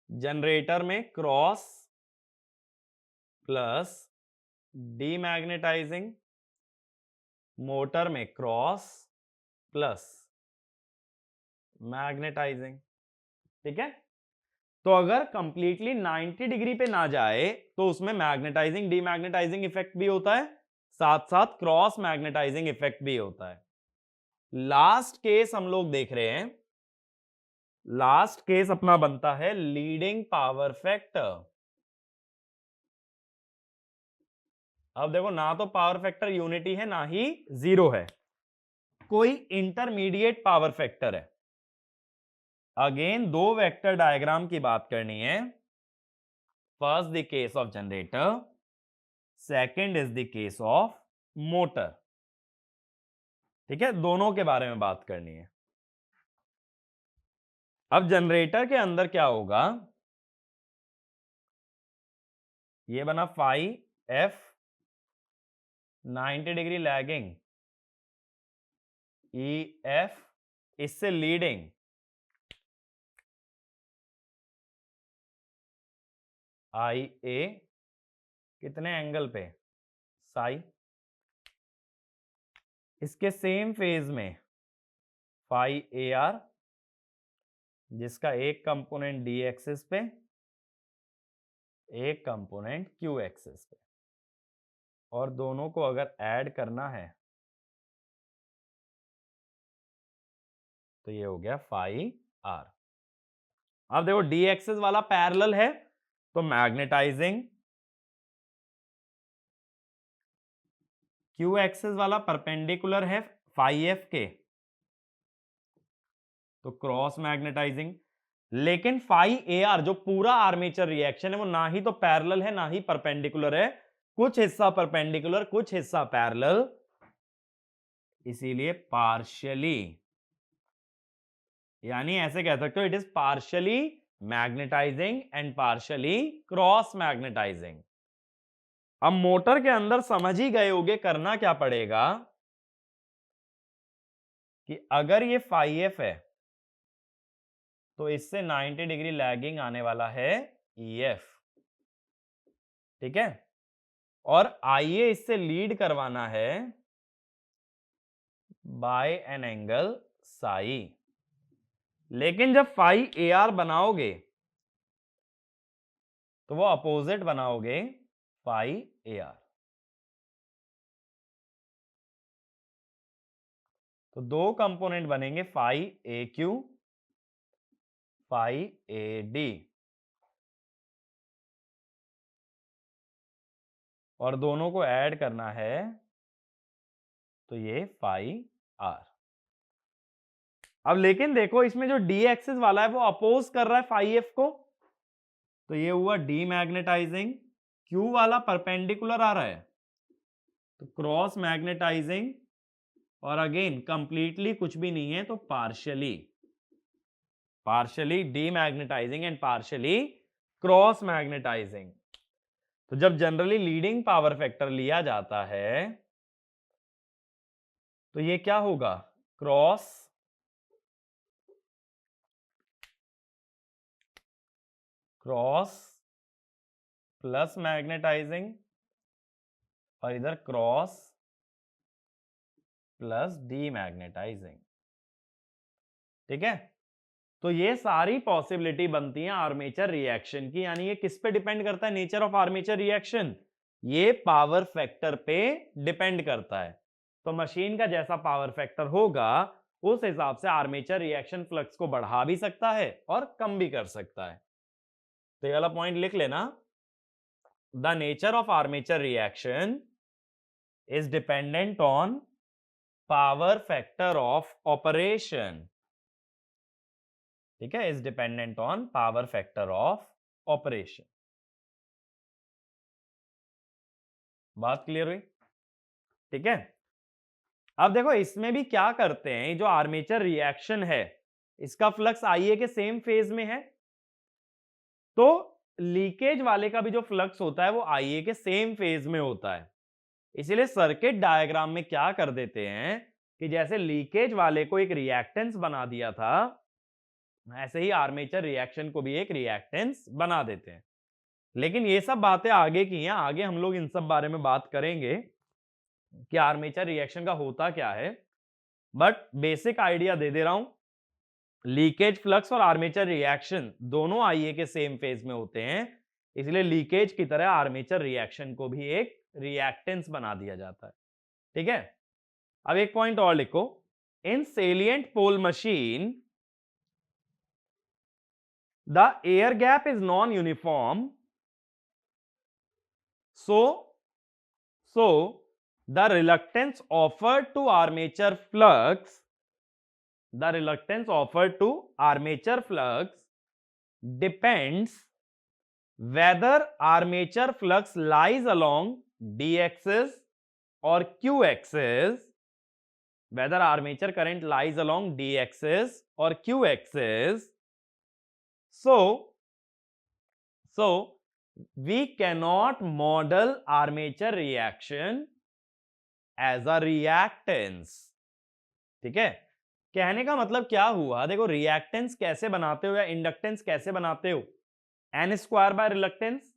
जनरेटर में क्रॉस प्लस डीमैग्नेटाइजिंग, मोटर में क्रॉस प्लस मैग्नेटाइजिंग। ठीक है, तो अगर कंप्लीटली 90 डिग्री पे ना जाए तो उसमें मैग्नेटाइजिंग डीमैग्नेटाइजिंग इफेक्ट भी होता है, साथ साथ क्रॉस मैग्नेटाइजिंग इफेक्ट भी होता है। लास्ट केस हम लोग देख रहे हैं, लास्ट केस अपना बनता है लीडिंग पावर फैक्टर। अब देखो ना तो पावर फैक्टर यूनिटी है ना ही जीरो है, कोई इंटरमीडिएट पावर फैक्टर है। अगेन दो वेक्टर डायग्राम की बात करनी है, first the case of generator, second is the case of motor. ठीक है, दोनों के बारे में बात करनी है। अब जनरेटर के अंदर क्या होगा, ये बना phi F 90 degree lagging, E F इससे लीडिंग, आई ए कितने एंगल पे साई, इसके सेम फेज में फाई ए आर, जिसका एक कंपोनेंट डी एक्सिस पे एक कंपोनेंट क्यू एक्सिस पे, और दोनों को अगर ऐड करना है तो ये हो गया फाई आर। अब देखो डी एक्सिस वाला पैरेलल है तो मैग्नेटाइजिंग, क्यू एक्सिस वाला परपेंडिकुलर है फाई एफ के तो क्रॉस मैग्नेटाइजिंग। लेकिन फाई ए आर जो पूरा आर्मेचर रिएक्शन है वो ना ही तो पैरेलल है ना ही परपेंडिकुलर है, कुछ हिस्सा परपेंडिकुलर कुछ हिस्सा पैरेलल, इसीलिए पार्शियली, यानी ऐसे कह सकते हो it is partially magnetising and partially cross magnetising. अब मोटर के अंदर समझ ही गए होगे करना क्या पड़ेगा, कि अगर ये फाई एफ है तो इससे 90 डिग्री लैगिंग आने वाला है EF। ठीक है, और आइए इससे लीड करवाना है बाय एन एंगल साई। लेकिन जब फाई ए आर बनाओगे तो वो अपोजिट बनाओगे फाई ए आर। तो दो कंपोनेंट बनेंगे phi A Q phi A D, और दोनों को ऐड करना है तो ये फाई आर। अब लेकिन देखो इसमें जो डी एक्सिस वाला है वो अपोज कर रहा है फाई एफ को, तो ये हुआ डीमैग्नेटाइजिंग, क्यू वाला परपेंडिकुलर आ रहा है तो क्रॉस मैग्नेटाइजिंग, और अगेन कंप्लीटली कुछ भी नहीं है तो partially, partially demagnetising and partially cross magnetising. तो जब जनरली लीडिंग पावर फैक्टर लिया जाता है तो ये क्या होगा, क्रॉस क्रॉस प्लस मैग्नेटाइजिंग, और इधर क्रॉस प्लस डीमैग्नेटाइजिंग। ठीक है, तो ये सारी पॉसिबिलिटी बनती है आर्मेचर रिएक्शन की, यानी ये किस पे डिपेंड करता है, नेचर ऑफ आर्मेचर रिएक्शन, ये पावर फैक्टर पे डिपेंड करता है। तो मशीन का जैसा पावर फैक्टर होगा उस हिसाब से आर्मेचर रिएक्शन फ्लक्स को बढ़ा भी सकता है और कम भी कर सकता है। तो ये वाला पॉइंट लिख लेना, the nature of armature reaction is dependent on power factor of operation. ठीक है, is dependent on power factor of operation. बात क्लियर हुई? ठीक है, अब देखो इसमें भी क्या करते हैं, जो आर्मेचर रिएक्शन है इसका फ्लक्स आईए के सेम फेज में है, तो लीकेज वाले का भी जो फ्लक्स होता है वो आईए के सेम फेज में होता है। इसीलिए सर्किट डायग्राम में क्या कर देते हैं कि जैसे लीकेज वाले को एक रिएक्टेंस बना दिया था, ऐसे ही आर्मेचर रिएक्शन को भी एक रिएक्टेंस बना देते हैं। लेकिन ये सब बातें आगे की हैं, आगे हम लोग इन सब बारे में बात करेंगे कि आर्मेचर रिएक्शन का होता क्या है, बट बेसिक आइडिया दे दे रहा हूं। लीकेज फ्लक्स और आर्मेचर रिएक्शन दोनों आईए के सेम फेज में होते हैं, इसलिए लीकेज की तरह आर्मेचर रिएक्शन को भी एक रिएक्टेंस बना दिया जाता है। ठीक है, अब एक पॉइंट और लिखो, in salient pole machine the air gap is non uniform, so the reluctance offered to armature flux depends whether armature flux lies along d axis or q axis, whether armature current lies along d axis or q axis. So we cannot model armature reaction as a reactance. ठीक है, कहने का मतलब क्या हुआ, देखो reactance कैसे बनाते हो या इंडक्टेंस कैसे बनाते हो, एन स्क्वायर बाय रिलक्टेंस।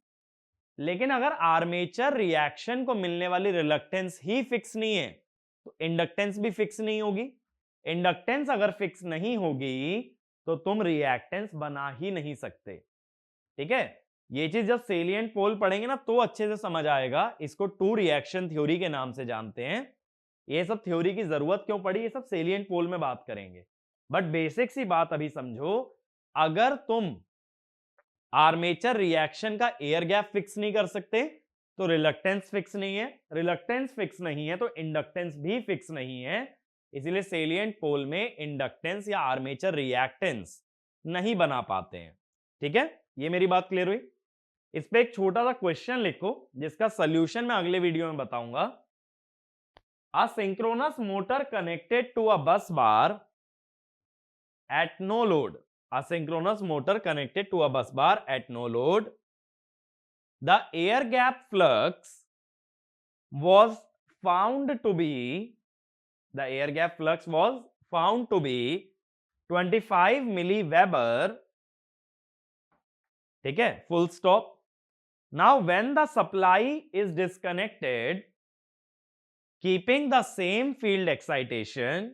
लेकिन अगर आर्मेचर रिएक्शन को मिलने वाली रिलक्टेंस ही फिक्स नहीं है तो इंडक्टेंस भी फिक्स नहीं होगी। इंडक्टेंस अगर फिक्स नहीं होगी तो तुम रिएक्टेंस बना ही नहीं सकते। ठीक है, ये चीज जब सेलिएंट पोल पढ़ेंगे ना तो अच्छे से समझ आएगा। इसको टू रिएक्शन थ्योरी के नाम से जानते हैं। ये सब थ्योरी की जरूरत क्यों पड़ी, ये सब सेलिएंट पोल में बात करेंगे, बट बेसिक सी बात अभी समझो। अगर तुम आर्मेचर रिएक्शन का एयर गैप फिक्स नहीं कर सकते तो रिलक्टेंस फिक्स नहीं है, रिलक्टेंस फिक्स नहीं है तो इंडक्टेंस भी फिक्स नहीं है। इसीलिए सेलिएंट पोल में इंडक्टेंस या आर्मेचर रिएक्टेंस नहीं बना पाते हैं। ठीक है, ये मेरी बात क्लियर हुई? इस पे एक छोटा सा क्वेश्चन लिखो जिसका सॉल्यूशन मैं अगले वीडियो में बताऊंगा। A synchronous motor connected to a bus bar at no load. A synchronous motor connected to a bus bar at no load. The air gap flux was found to be 25 milliweber. ठीक है, full stop. Now when the supply is disconnected, keeping the same field excitation,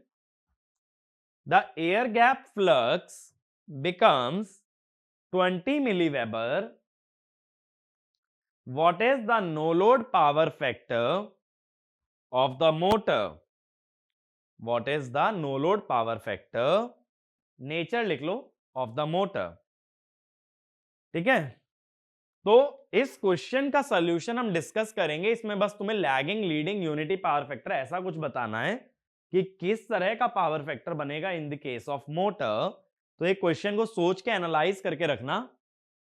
the air gap flux becomes 20 milliweber. What is the no load power factor of the motor? What is the no load power factor? Nature लिख लो of the motor. ठीक है, तो इस question का solution हम discuss करेंगे। इसमें बस तुम्हें lagging, leading, unity power factor ऐसा कुछ बताना है कि किस तरह का पावर फैक्टर बनेगा इन द केस ऑफ मोटर। तो एक क्वेश्चन को सोच के एनालाइज करके रखना।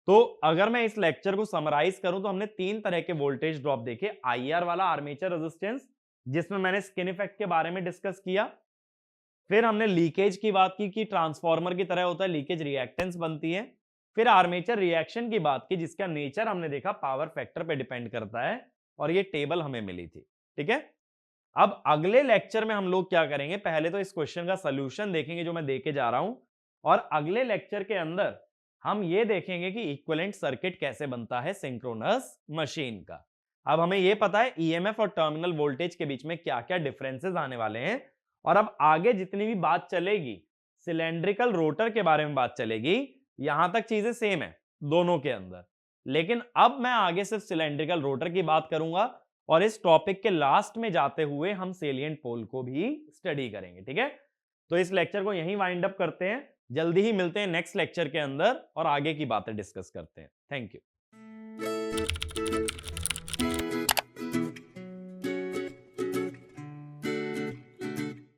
तो अगर मैं इस लेक्चर को समराइज करूं तो हमने तीन तरह के वोल्टेज ड्रॉप देखे। आईआर वाला आर्मेचर रेजिस्टेंस जिसमें मैंने स्किन इफेक्ट के बारे में डिस्कस किया। फिर हमने लीकेज की बात की कि ट्रांसफार्मर की तरह होता है, लीकेज रिएक्टेंस बनती है। फिर आर्मेचर रिएक्शन की बात की जिसका नेचर हमने देखा पावर फैक्टर पे डिपेंड करता है, और ये टेबल हमें मिली थी। ठीक है, अब अगले लेक्चर में हम लोग क्या करेंगे, पहले तो इस क्वेश्चन का सॉल्यूशन देखेंगे जो मैं देके जा रहा हूं, और अगले लेक्चर के अंदर हम ये देखेंगे कि इक्विवेलेंट सर्किट कैसे बनता है सिंक्रोनस मशीन का। अब हमें ये पता है ईएमएफ और टर्मिनल वोल्टेज के बीच में क्या क्या डिफरेंसेस आने वाले हैं, और अब आगे जितनी भी बात चलेगी सिलेंड्रिकल रोटर के बारे में बात चलेगी। यहां तक चीजें सेम है दोनों के अंदर, लेकिन अब मैं आगे सिर्फ सिलेंड्रिकल रोटर की बात करूंगा, और इस टॉपिक के लास्ट में जाते हुए हम सेलिएंट पोल को भी स्टडी करेंगे। ठीक है, तो इस लेक्चर को यहीं वाइंड अप करते हैं। जल्दी ही मिलते हैं नेक्स्ट लेक्चर के अंदर और आगे की बातें डिस्कस करते हैं। Thank you.